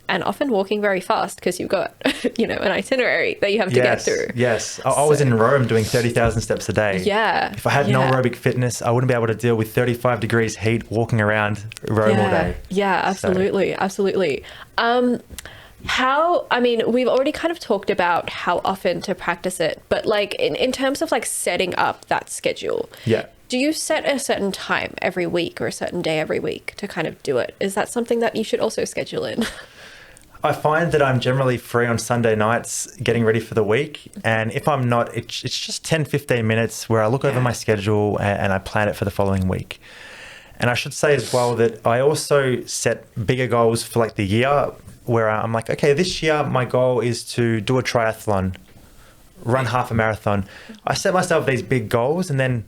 And often walking very fast because you've got, you know, an itinerary that you have to get through. Yes. I was in Rome doing 30,000 steps a day. Yeah. If I had no aerobic fitness, I wouldn't be able to deal with 35 degrees heat walking around Rome all day. Yeah, absolutely. Absolutely. I mean, we've already kind of talked about how often to practice it, but like in terms of like setting up that schedule, do you set a certain time every week or a certain day every week to kind of do it? Is that something that you should also schedule in? I find that I'm generally free on Sunday nights getting ready for the week. And if I'm not, it's just 10, 15 minutes where I look over my schedule and I plan it for the following week. And I should say as well that I also set bigger goals for like the year, where I'm like, okay, this year my goal is to do a triathlon, run half a marathon. I set myself these big goals, and then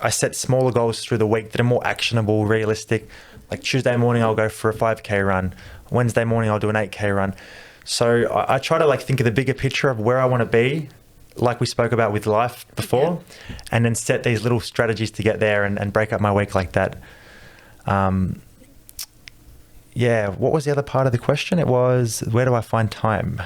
I set smaller goals through the week that are more actionable, realistic. Like Tuesday morning, I'll go for a 5K run. Wednesday morning, I'll do an 8K run. So I try to like think of the bigger picture of where I want to be, like we spoke about with life before, and then set these little strategies to get there and break up my week like that. What was the other part of the question? It was, where do I find time?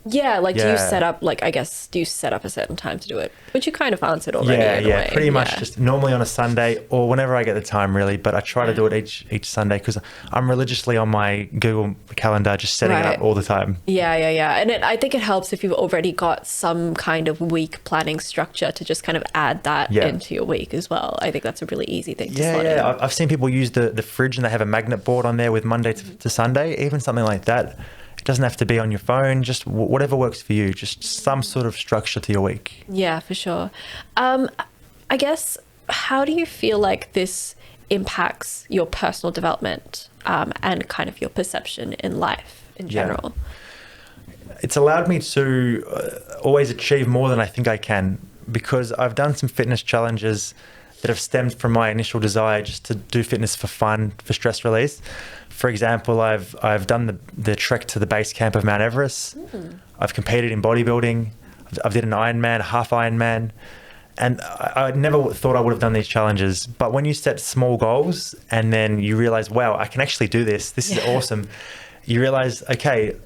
Yeah, like do you set up, like, I guess, do you set up a certain time to do it? Which you kind of answered already in a way. Pretty much just normally on a Sunday or whenever I get the time really, but I try to do it each Sunday because I'm religiously on my Google Calendar just setting it up all the time. Yeah. And I think it helps if you've already got some kind of week planning structure to just kind of add that into your week as well. I think that's a really easy thing to slot in. I've seen people use the fridge and they have a magnet board on there with Monday to Sunday, even something like that. Doesn't have to be on your phone, just whatever works for you, just some sort of structure to your week. Yeah, for sure. I guess, how do you feel like this impacts your personal development and kind of your perception in life in general? It's allowed me to always achieve more than I think I can, because I've done some fitness challenges that have stemmed from my initial desire just to do fitness for fun, for stress release. For example, I've done the trek to the base camp of Mount Everest. I've competed in bodybuilding. I've did an Ironman, a half Ironman. And I never thought I would have done these challenges. But when you set small goals and then you realize, wow, I can actually do this. This is awesome. You realize, okay,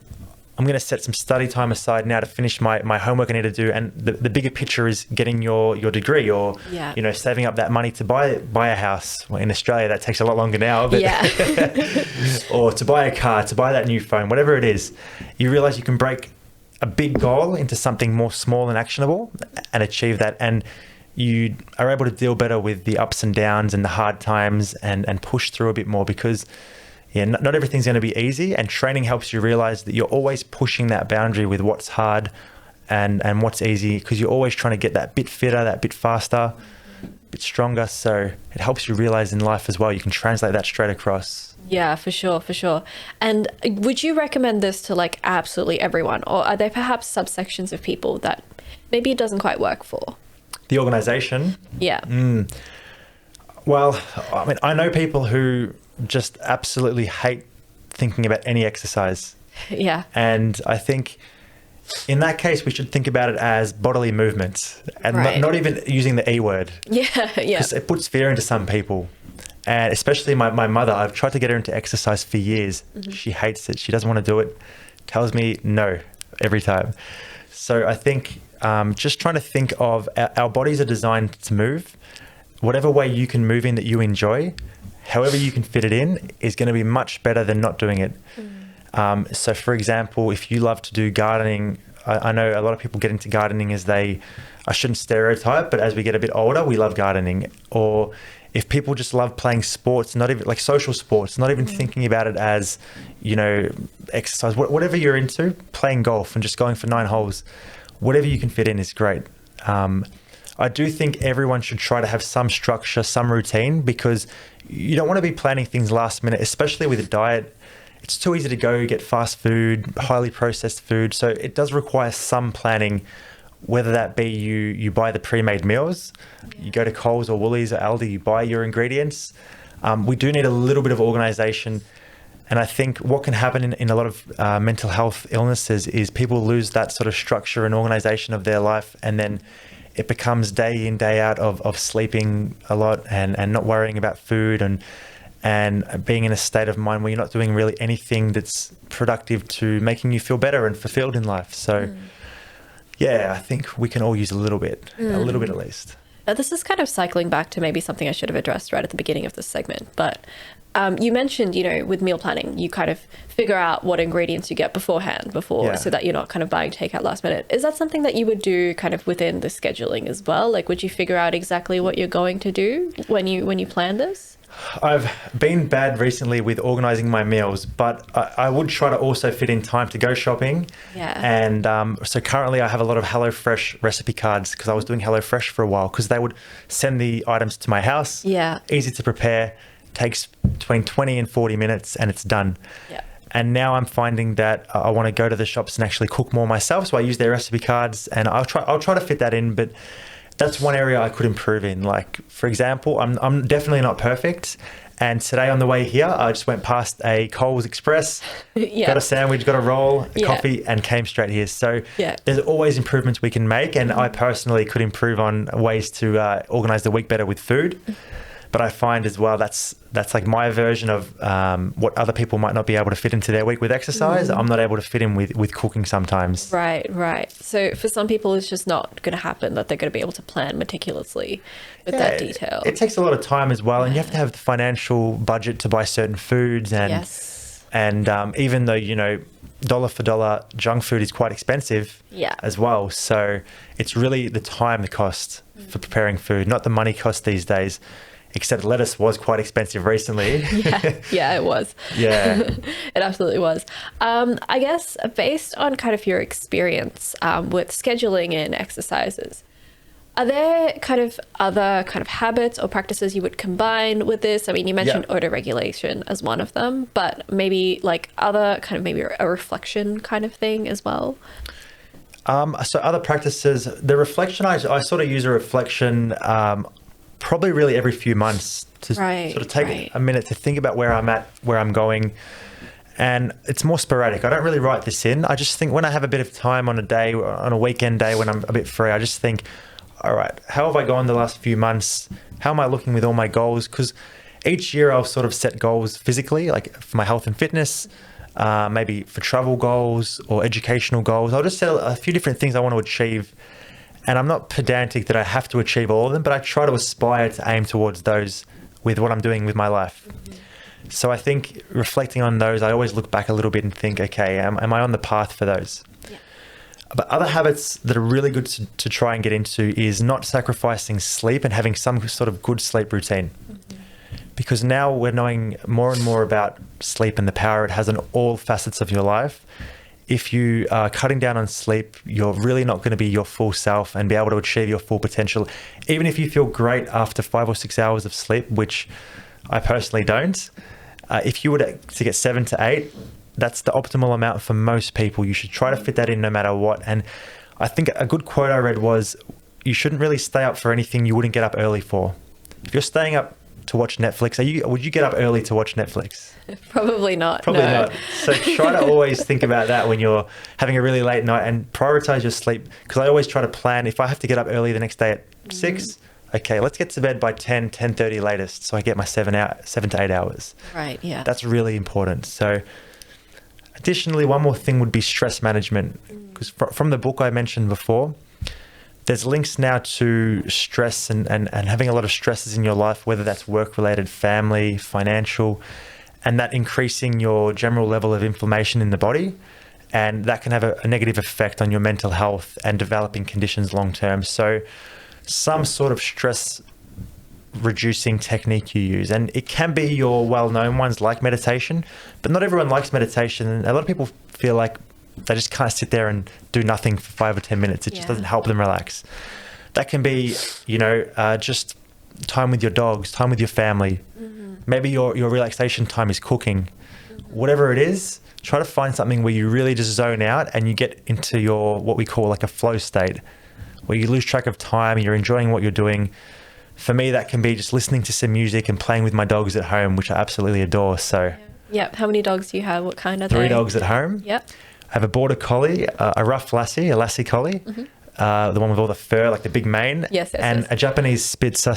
I'm going to set some study time aside now to finish my homework I need to do. And the bigger picture is getting your degree, or, you know, saving up that money to buy a house. Well, in Australia, that takes a lot longer now. But or to buy a car, to buy that new phone, whatever it is. You realize you can break a big goal into something more small and actionable and achieve that. And you are able to deal better with the ups and downs and the hard times and push through a bit more, because not everything's going to be easy, and training helps you realize that you're always pushing that boundary with what's hard and what's easy, because you're always trying to get that bit fitter, that bit faster, a bit stronger. So it helps you realize in life as well, you can translate that straight across. Yeah, for sure. And would you recommend this to like absolutely everyone, or are there perhaps subsections of people that maybe it doesn't quite work for? The organization? Yeah. Well, I mean, I know people who just absolutely hate thinking about any exercise. Yeah. And I think in that case, we should think about it as bodily movements and not even using the E word. Yeah. Because it puts fear into some people. And especially my mother, I've tried to get her into exercise for years. She hates it. She doesn't want to do it. Tells me no every time. So I think just trying to think of our bodies are designed to move. Whatever way you can move in that you enjoy, however you can fit it in, is going to be much better than not doing it. So for example, if you love to do gardening, I know a lot of people get into gardening as I shouldn't stereotype, but as we get a bit older, we love gardening. Or if people just love playing sports, not even like social sports, not even thinking about it as, you know, exercise, whatever you're into, playing golf and just going for 9 holes, whatever you can fit in is great. I do think everyone should try to have some structure, some routine, because you don't want to be planning things last minute, especially with a diet. It's too easy to go get fast food, highly processed food. So it does require some planning, whether that be you buy the pre-made meals, you go to Coles or Woolies or Aldi, you buy your ingredients. We do need a little bit of organization. And I think what can happen in a lot of mental health illnesses is people lose that sort of structure and organization of their life, and then it becomes day in, day out of sleeping a lot and not worrying about food and being in a state of mind where you're not doing really anything that's productive to making you feel better and fulfilled in life. So yeah, I think we can all use a little bit at least. Now, this is kind of cycling back to maybe something I should have addressed right at the beginning of this segment, but you mentioned, with meal planning, you kind of figure out what ingredients you get beforehand so that you're not kind of buying takeout last minute. Is that something that you would do kind of within the scheduling as well? Like, would you figure out exactly what you're going to do when you plan this? I've been bad recently with organizing my meals, but I would try to also fit in time to go shopping. Yeah. And so currently I have a lot of HelloFresh recipe cards because I was doing HelloFresh for a while because they would send the items to my house. Yeah. Easy to prepare, takes between 20 and 40 minutes and it's done. Yeah. And now I'm finding that I want to go to the shops and actually cook more myself. So I use their recipe cards and I'll try to fit that in, but that's one area I could improve in. Like, for example, I'm definitely not perfect. And today on the way here, I just went past a Coles Express, got a sandwich, got a roll, a coffee, and came straight here. So there's always improvements we can make. And I personally could improve on ways to organize the week better with food. But I find as well, that's like my version of what other people might not be able to fit into their week with exercise. I'm not able to fit in with cooking sometimes. Right. So for some people, it's just not going to happen that they're going to be able to plan meticulously with that detail. It takes a lot of time as well. And you have to have the financial budget to buy certain foods. And, and even though, dollar for dollar, junk food is quite expensive as well. So it's really the time, the cost for preparing food, not the money cost these days. Except lettuce was quite expensive recently. Yeah, it was. Yeah. It absolutely was. I guess based on kind of your experience with scheduling and exercises, are there kind of other kind of habits or practices you would combine with this? I mean, you mentioned auto-regulation as one of them, but maybe like other kind of maybe a reflection kind of thing as well? So other practices, the reflection, I sort of use a reflection probably really every few months to sort of take a minute to think about where I'm at, where I'm going. And it's more sporadic. I don't really write this in. I just think when I have a bit of time on a day, on a weekend day when I'm a bit free, I just think, all right, how have I gone the last few months? How am I looking with all my goals? Because each year I'll sort of set goals physically, like for my health and fitness, maybe for travel goals or educational goals. I'll just set a few different things I want to achieve. And I'm not pedantic that I have to achieve all of them, but I try to aspire to aim towards those with what I'm doing with my life. So I think reflecting on those, I always look back a little bit and think, okay, am I on the path for those? But other habits that are really good to try and get into is not sacrificing sleep and having some sort of good sleep routine. Because now we're knowing more and more about sleep and the power it has on all facets of your life. If you are cutting down on sleep, you're really not going to be your full self and be able to achieve your full potential. Even if you feel great after 5 or 6 hours of sleep, which I personally don't, if you were to get 7 to 8, that's the optimal amount for most people. You should try to fit that in no matter what. And I think a good quote I read was, you shouldn't really stay up for anything you wouldn't get up early for. If you're staying up to watch Netflix, would you get up early to watch Netflix? Probably not. Probably not. So try to always think about that when you're having a really late night and prioritize your sleep. Because I always try to plan, if I have to get up early the next day at 6, okay, let's get to bed by 10:30 latest. So I get my 7 to 8 hours. Right, yeah. That's really important. So additionally, one more thing would be stress management. Because from the book I mentioned before, there's links now to stress and having a lot of stresses in your life, whether that's work-related, family, financial, and that increasing your general level of inflammation in the body. And that can have a negative effect on your mental health and developing conditions long-term. So some sort of stress reducing technique you use. And it can be your well-known ones like meditation, but not everyone likes meditation. And a lot of people feel like they just can't sit there and do nothing for 5 or 10 minutes. It just doesn't help them relax. That can be, just time with your dogs, time with your family. Maybe your relaxation time is cooking. Whatever it is, try to find something where you really just zone out and you get into your, what we call like a flow state, where you lose track of time and you're enjoying what you're doing. For me, that can be just listening to some music and playing with my dogs at home, which I absolutely adore. So Yep. How many dogs do you have? What kind are they? 3 dogs at home. Yep. I have a border collie, a rough lassie, a lassie collie, the one with all the fur, like the big mane, and a Japanese Spitzer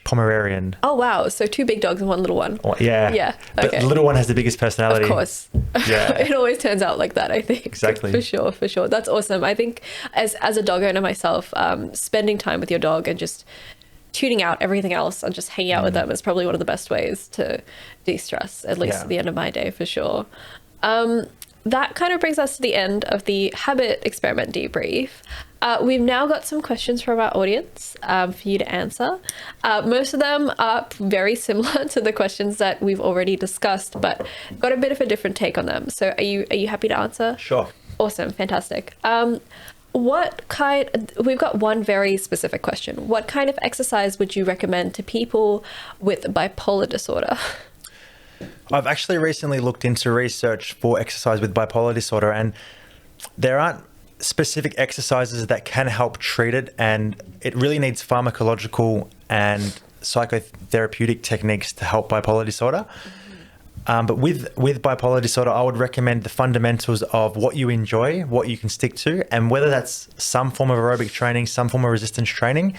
/ Pomeranian. Oh, wow. So 2 big dogs and 1 little one. Oh, yeah. Yeah. Okay. But the little one has the biggest personality. Of course. Yeah. It always turns out like that, I think. Exactly. For sure. That's awesome. I think as a dog owner myself, spending time with your dog and just tuning out everything else and just hanging out with them is probably one of the best ways to de-stress, at least at the end of my day, for sure. That kind of brings us to the end of the habit experiment debrief. We've now got some questions from our audience for you to answer. Most of them are very similar to the questions that we've already discussed, but got a bit of a different take on them. So are you happy to answer? Sure. Awesome. Fantastic. We've got one very specific question. What kind of exercise would you recommend to people with bipolar disorder? I've actually recently looked into research for exercise with bipolar disorder, and there aren't specific exercises that can help treat it, and it really needs pharmacological and psychotherapeutic techniques to help bipolar disorder. But with bipolar disorder, I would recommend the fundamentals of what you enjoy, what you can stick to, and whether that's some form of aerobic training, some form of resistance training.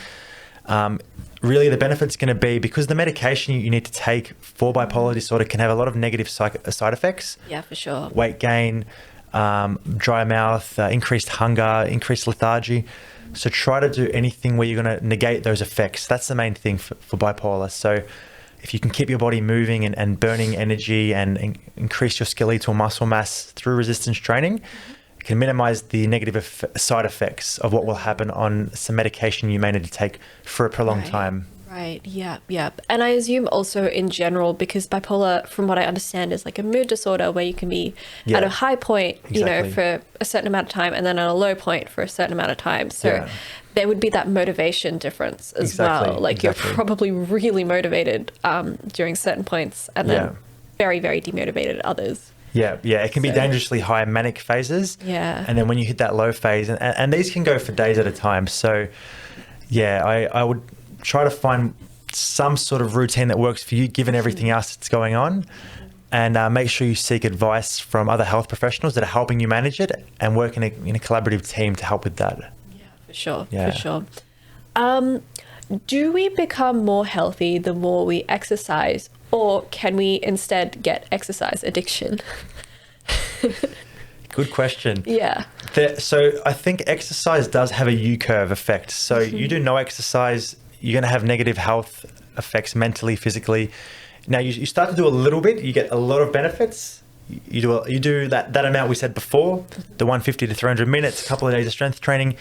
Really, the benefit's going to be because the medication you need to take for bipolar disorder can have a lot of negative side effects. Yeah, for sure. Weight gain, dry mouth, increased hunger, increased lethargy. So try to do anything where you're going to negate those effects. That's the main thing for bipolar. So if you can keep your body moving and burning energy and increase your skeletal muscle mass through resistance training, it can minimize the negative side effects of what will happen on some medication you may need to take for a prolonged time. Right. Yeah. And I assume also in general, because bipolar, from what I understand, is like a mood disorder where you can be at a high point, for a certain amount of time, and then at a low point for a certain amount of time. So there would be that motivation difference as well. Like you're probably really motivated during certain points, and then very, very demotivated at others. Yeah. It can be dangerously high manic phases. Yeah. And then when you hit that low phase, and these can go for days at a time. So I would try to find some sort of routine that works for you, given everything else that's going on, and make sure you seek advice from other health professionals that are helping you manage it and work in a collaborative team to help with that. Yeah, for sure. Do we become more healthy the more we exercise, or can we instead get exercise addiction? Good question. Yeah. So I think exercise does have a U-curve effect. So you do no exercise, you're going to have negative health effects mentally, physically. Now you start to do a little bit, you get a lot of benefits. You do that amount we said before, the 150 to 300 minutes, a couple of days of strength training,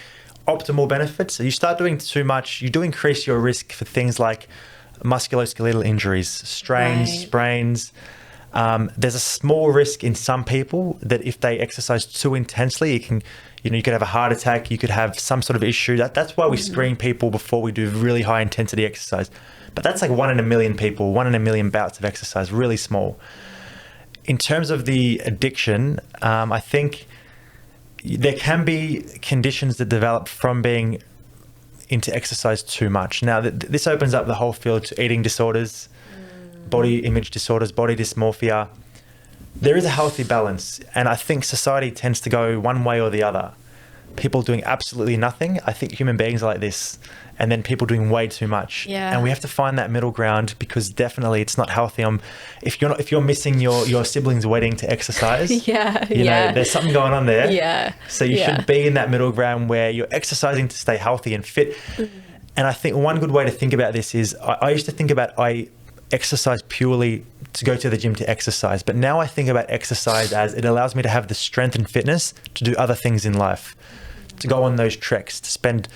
optimal benefits. So you start doing too much, you do increase your risk for things like musculoskeletal injuries, strains, sprains. There's a small risk in some people that if they exercise too intensely, you could have a heart attack, you could have some sort of issue. That's why we screen people before we do really high intensity exercise. But that's like 1 in a million people, 1 in a million bouts of exercise, really small. In terms of the addiction, I think there can be conditions that develop from being into exercise too much. Now, this opens up the whole field to eating disorders, body image disorders, body dysmorphia. There is a healthy balance, and I think society tends to go one way or the other. People doing absolutely nothing. I think human beings are like this, and then people doing way too much. Yeah. And we have to find that middle ground, because definitely it's not healthy. If you're missing your sibling's wedding to exercise, there's something going on there. Yeah. So you should be in that middle ground where you're exercising to stay healthy and fit. And I think one good way to think about this is I used to think about I exercise purely to go to the gym to exercise, but now I think about exercise as it allows me to have the strength and fitness to do other things in life, to go on those treks, to spend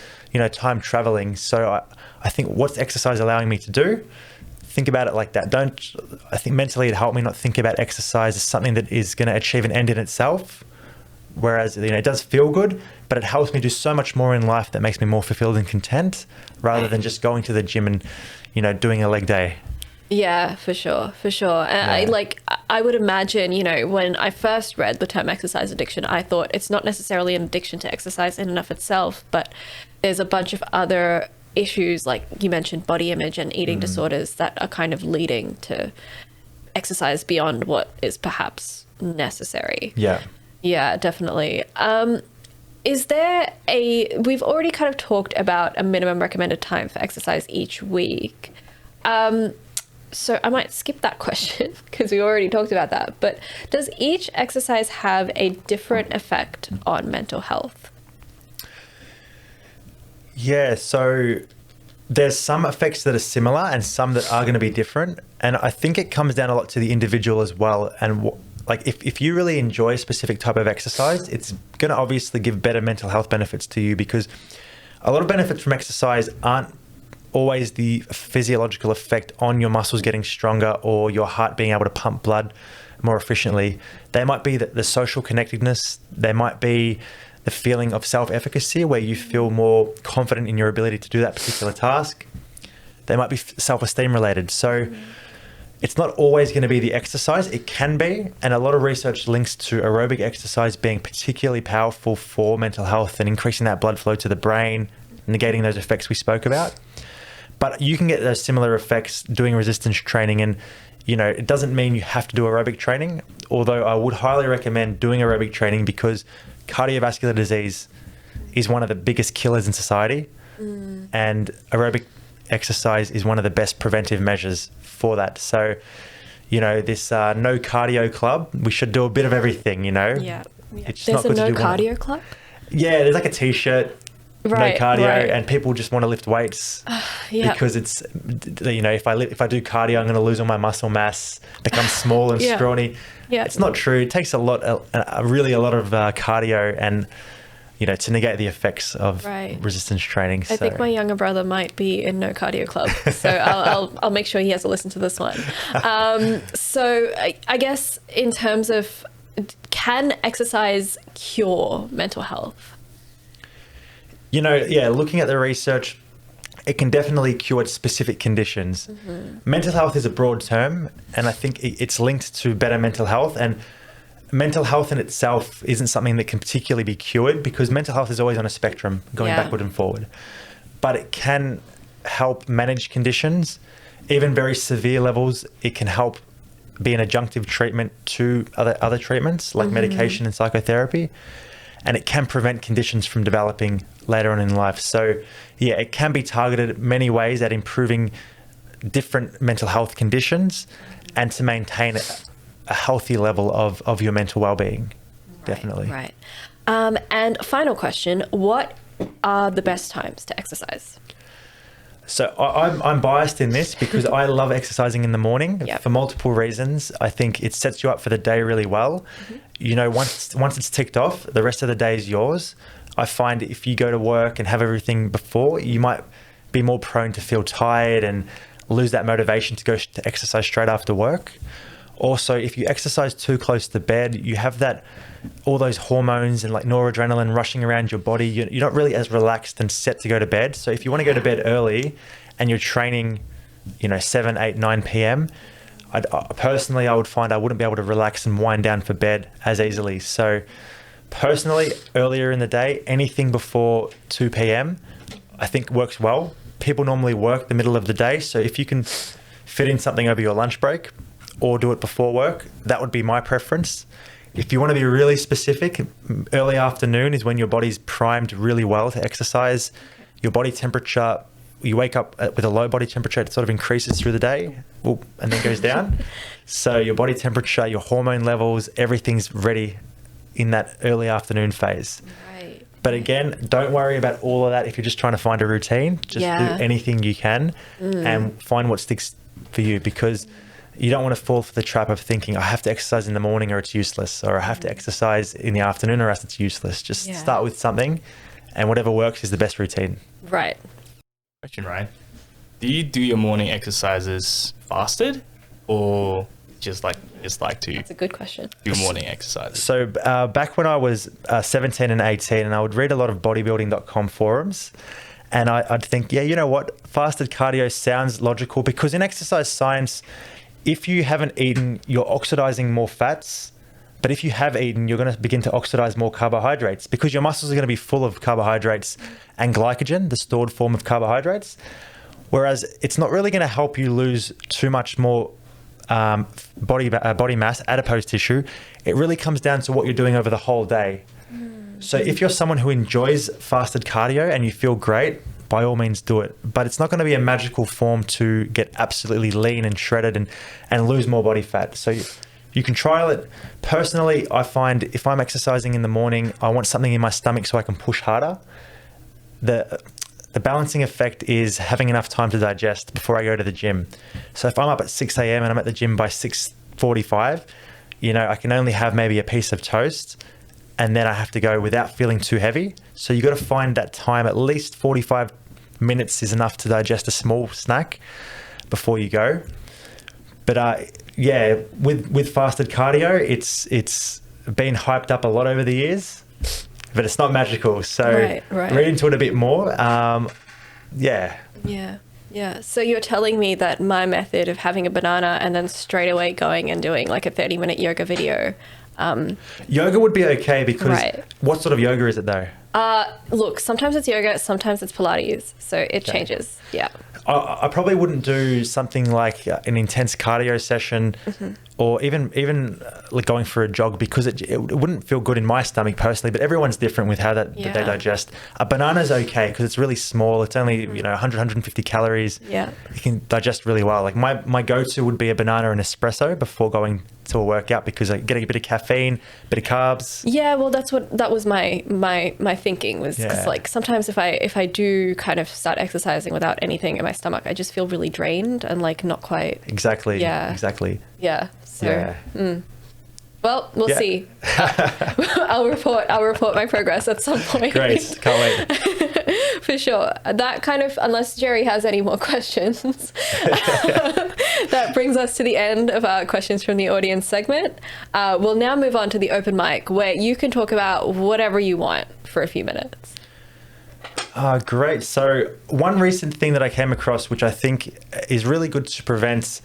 time traveling. So I think what's exercise allowing me to do? Think about it like that. I think mentally it helped me not think about exercise as something that is going to achieve an end in itself. Whereas it does feel good, but it helps me do so much more in life that makes me more fulfilled and content, rather than just going to the gym and doing a leg day. Yeah, for sure. And I would imagine, when I first read the term exercise addiction, I thought it's not necessarily an addiction to exercise in and of itself, but there's a bunch of other issues, like you mentioned, body image and eating disorders, that are kind of leading to exercise beyond what is perhaps necessary. Yeah. Yeah, definitely. Is there we've already kind of talked about a minimum recommended time for exercise each week. So I might skip that question because we already talked about that. But does each exercise have a different effect on mental health? Yeah, so there's some effects that are similar and some that are going to be different. And I think it comes down a lot to the individual as well. And like if you really enjoy a specific type of exercise, it's going to obviously give better mental health benefits to you, because a lot of benefits from exercise aren't always the physiological effect on your muscles getting stronger or your heart being able to pump blood more efficiently. They might be the social connectedness. They might be the feeling of self-efficacy, where you feel more confident in your ability to do that particular task. They might be self-esteem related. So it's not always going to be the exercise. It can be. And a lot of research links to aerobic exercise being particularly powerful for mental health and increasing that blood flow to the brain, negating those effects we spoke about. But you can get those similar effects doing resistance training. And, it doesn't mean you have to do aerobic training, although I would highly recommend doing aerobic training, because cardiovascular disease is one of the biggest killers in society. And aerobic exercise is one of the best preventive measures for that. So, this no cardio club, we should do a bit of everything, Yeah. It's There's not a good no to do cardio club? Yeah, there's like a t-shirt, Right, no cardio, right. and people just want to lift weights Yeah. because it's, if I do cardio, I'm going to lose all my muscle mass, become small and Yeah. scrawny. Yeah. It's not true. It takes really a lot of cardio and, to negate the effects of Right. resistance training. I think my younger brother might be in no cardio club, so I'll make sure he has to listen to this one. So I guess in terms of, can exercise cure mental health? Looking at the research, it can definitely cure specific conditions. Mental health is a broad term, and I think it's linked to better mental health. And mental health in itself isn't something that can particularly be cured, because mental health is always on a spectrum going backward and forward. But it can help manage conditions, even very severe levels. It can help be an adjunctive treatment to other treatments like medication and psychotherapy. And it can prevent conditions from developing later on in life. So it can be targeted many ways at improving different mental health conditions and to maintain a healthy level of your mental well-being. Definitely. Right. And final question, what are the best times to exercise? So I'm biased in this because I love exercising in the morning for multiple reasons. I think it sets you up for the day really well. Once it's ticked off, the rest of the day is yours. I find if you go to work and have everything before, you might be more prone to feel tired and lose that motivation to go to exercise straight after work. Also, if you exercise too close to bed, you have all those hormones and like noradrenaline rushing around your body. You're not really as relaxed and set to go to bed. So if you want to go to bed early and you're training, 7, 8, 9 p.m., personally, I would find I wouldn't be able to relax and wind down for bed as easily. So personally, earlier in the day, anything before 2 p.m., I think works well. People normally work the middle of the day. So if you can fit in something over your lunch break or do it before work, that would be my preference. If you want to be really specific, early afternoon is when your body's primed really well to exercise. Your body temperature, you wake up with a low body temperature, it sort of increases through the day and then goes down. So your body temperature, your hormone levels, everything's ready in that early afternoon phase. Right. But again, don't worry about all of that if you're just trying to find a routine. Just do anything you can and find what sticks for you, because you don't want to fall for the trap of thinking, I have to exercise in the morning or it's useless, or I have to exercise in the afternoon or else it's useless. Just start with something, and whatever works is the best routine. Right. Question, Ryan. Do you do your morning exercises fasted, or just like to That's a good question. do morning exercises? So back when I was 17 and 18, and I would read a lot of bodybuilding.com forums, and I'd think, you know what, fasted cardio sounds logical, because in exercise science, if you haven't eaten, you're oxidizing more fats. But if you have eaten, you're going to begin to oxidize more carbohydrates, because your muscles are going to be full of carbohydrates and glycogen, the stored form of carbohydrates. Whereas it's not really going to help you lose too much more body mass, adipose tissue, it really comes down to what you're doing over the whole day. So if you're someone who enjoys fasted cardio and you feel great, by all means do it. But it's not going to be a magical form to get absolutely lean and shredded and lose more body fat. So you can trial it. Personally, I find if I'm exercising in the morning, I want something in my stomach so I can push harder. The balancing effect is having enough time to digest before I go to the gym. So if I'm up at 6 a.m. and I'm at the gym by 6:45, I can only have maybe a piece of toast, and then I have to go without feeling too heavy. So you got to find that time, at least 45 minutes is enough to digest a small snack before you go. But with fasted cardio, it's been hyped up a lot over the years, but it's not magical. So read into it a bit more. Yeah. So you're telling me that my method of having a banana and then straight away going and doing like a 30-minute yoga video. Yoga would be okay because what sort of yoga is it though? Look, sometimes it's yoga, sometimes it's Pilates. So it changes. Yeah. I probably wouldn't do something like an intense cardio session or even like going for a jog because it wouldn't feel good in my stomach personally, but everyone's different with how that they digest. A banana's okay because it's really small. It's only, 100, 150 calories. Yeah. You can digest really well. Like my go-to would be a banana and espresso before going to a workout because I get a bit of caffeine, a bit of carbs. Yeah, well, that was my thinking was because like sometimes if I do kind of start exercising without anything in my stomach, I just feel really drained and like not quite. Exactly. Yeah. Exactly. Yeah. So, well, we'll see. I'll report my progress at some point. Great. Can't wait. For sure. That kind of, unless Jerry has any more questions, that brings us to the end of our questions from the audience segment. We'll now move on to the open mic where you can talk about whatever you want for a few minutes. Great. So one recent thing that I came across, which I think is really good to prevent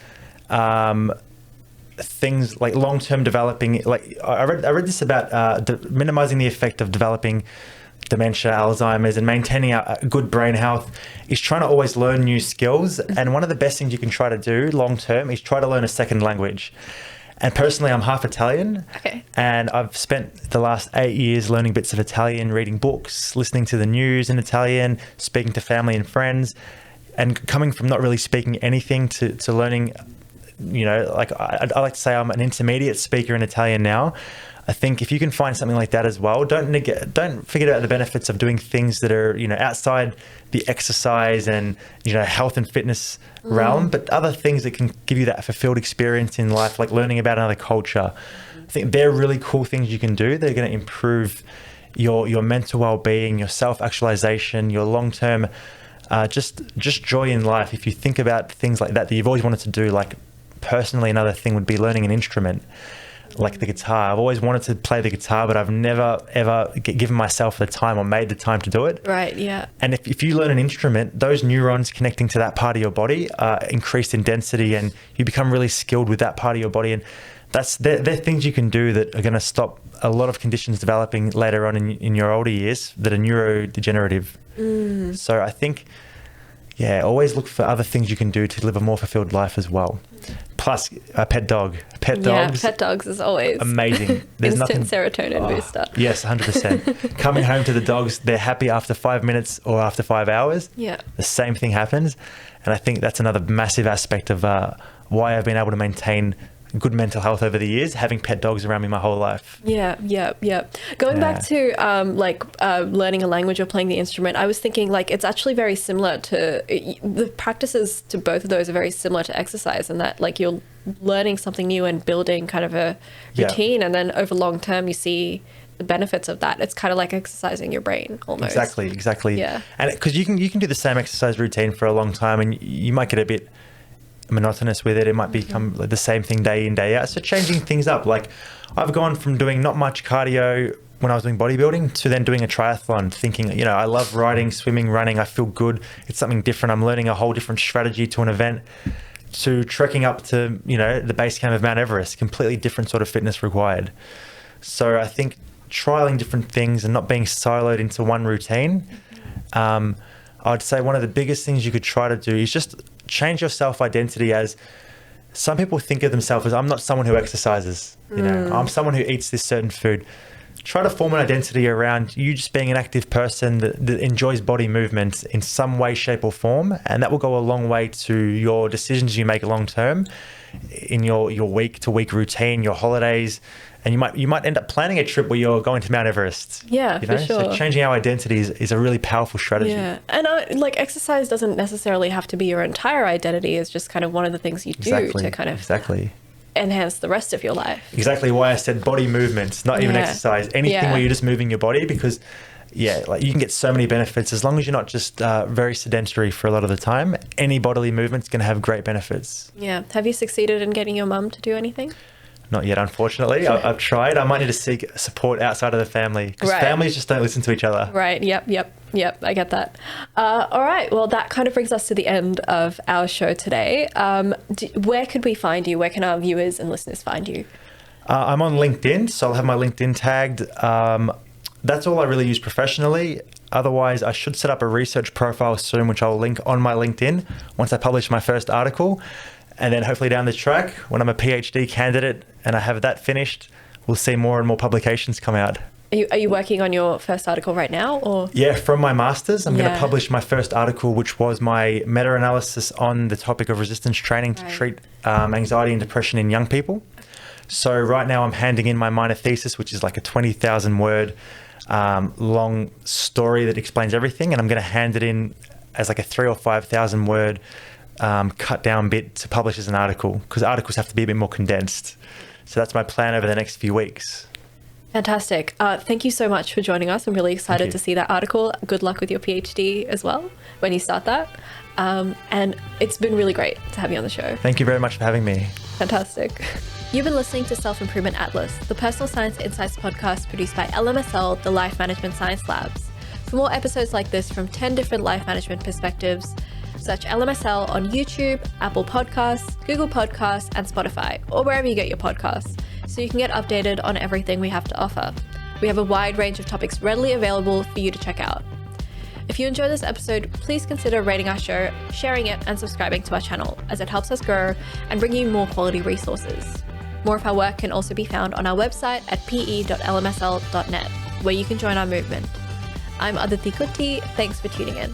things like long-term developing, like I read this about minimizing the effect of developing dementia, Alzheimer's, and maintaining a good brain health is trying to always learn new skills. And one of the best things you can try to do long-term is try to learn a second language. And personally, I'm half Italian. Okay. And I've spent the last 8 years learning bits of Italian, reading books, listening to the news in Italian, speaking to family and friends, and coming from not really speaking anything to learning, like I like to say I'm an intermediate speaker in Italian now. I think if you can find something like that as well, don't forget about the benefits of doing things that are, outside the exercise and, health and fitness realm, but other things that can give you that fulfilled experience in life, like learning about another culture. I think they're really cool things you can do. They're going to improve your mental well-being, your self-actualization, your long-term, just joy in life. If you think about things like that you've always wanted to do, like personally, another thing would be learning an instrument. Like the guitar. I've always wanted to play the guitar, but I've never, ever given myself the time or made the time to do it. Right, yeah. And if you learn an instrument, those neurons connecting to that part of your body are increased in density and you become really skilled with that part of your body. And they're things you can do that are going to stop a lot of conditions developing later on in your older years that are neurodegenerative. So I think, always look for other things you can do to live a more fulfilled life as well. Plus a pet dog. Pet dogs is always amazing. There's instant serotonin booster. Yes, 100%. Coming home to the dogs, they're happy after 5 minutes or after 5 hours. Yeah. The same thing happens. And I think that's another massive aspect of why I've been able to maintain good mental health over the years, having pet dogs around me my whole life. Yeah. Going back to learning a language or playing the instrument, I was thinking like it's actually very similar to the practices to both of those are very similar to exercise, and that like you're learning something new and building kind of a routine, and then over long term you see the benefits of that. It's kind of like exercising your brain almost. Exactly. Yeah. And because you can do the same exercise routine for a long time, and you might get a bit monotonous with it. It might become like the same thing day in, day out. So changing things up. Like I've gone from doing not much cardio when I was doing bodybuilding to then doing a triathlon, thinking, I love riding, swimming, running. I feel good. It's something different. I'm learning a whole different strategy to an event, to trekking up to, the base camp of Mount Everest, completely different sort of fitness required. So I think trialing different things and not being siloed into one routine. I'd say one of the biggest things you could try to do is just change your self-identity as some people think of themselves as, I'm not someone who exercises, you know, I'm someone who eats this certain food. Try to form an identity around you just being an active person that enjoys body movement in some way, shape or form. And that will go a long way to your decisions you make long term in your week to week routine, your holidays. And you might end up planning a trip where you're going to Mount Everest. Yeah, you know? for sure. So changing our identity is a really powerful strategy. Yeah. And like exercise doesn't necessarily have to be your entire identity. It's just kind of one of the things you do to kind of enhance the rest of your life. Exactly why I said body movements, not even exercise. Anything where you're just moving your body, because like you can get so many benefits as long as you're not just very sedentary for a lot of the time. Any bodily movement's going to have great benefits. Yeah. Have you succeeded in getting your mum to do anything? Not yet, unfortunately. I've tried. I might need to seek support outside of the family, because families just don't listen to each other. Right. Yep. I get that. All right. Well, that kind of brings us to the end of our show today. Where could we find you? Where can our viewers and listeners find you? I'm on LinkedIn, so I'll have my LinkedIn tagged. That's all I really use professionally. Otherwise, I should set up a research profile soon, which I'll link on my LinkedIn once I publish my first article. And then hopefully down the track, when I'm a PhD candidate and I have that finished, we'll see more and more publications come out. Are you working on your first article right now, or? Yeah, from my master's, I'm going to publish my first article, which was my meta-analysis on the topic of resistance training to treat anxiety and depression in young people. So right now I'm handing in my minor thesis, which is like a 20,000 word long story that explains everything. And I'm going to hand it in as like a 3,000 or 5,000 word cut down bit to publish as an article, because articles have to be a bit more condensed. So that's my plan over the next few weeks. Fantastic. Thank you so much for joining us. I'm really excited to see that article. Good luck with your PhD as well when you start that. And it's been really great to have you on the show. Thank you very much for having me. Fantastic. You've been listening to Self-Improvement Atlas, the personal science insights podcast produced by LMSL, the Life Management Science Labs. For more episodes like this from 10 different life management perspectives, search LMSL on YouTube, Apple Podcasts, Google Podcasts, and Spotify, or wherever you get your podcasts, so you can get updated on everything we have to offer. We have a wide range of topics readily available for you to check out. If you enjoyed this episode, please consider rating our show, sharing it, and subscribing to our channel, as it helps us grow and bring you more quality resources. More of our work can also be found on our website at pe.lmsl.net, where you can join our movement. I'm Aditi Kutty. Thanks for tuning in.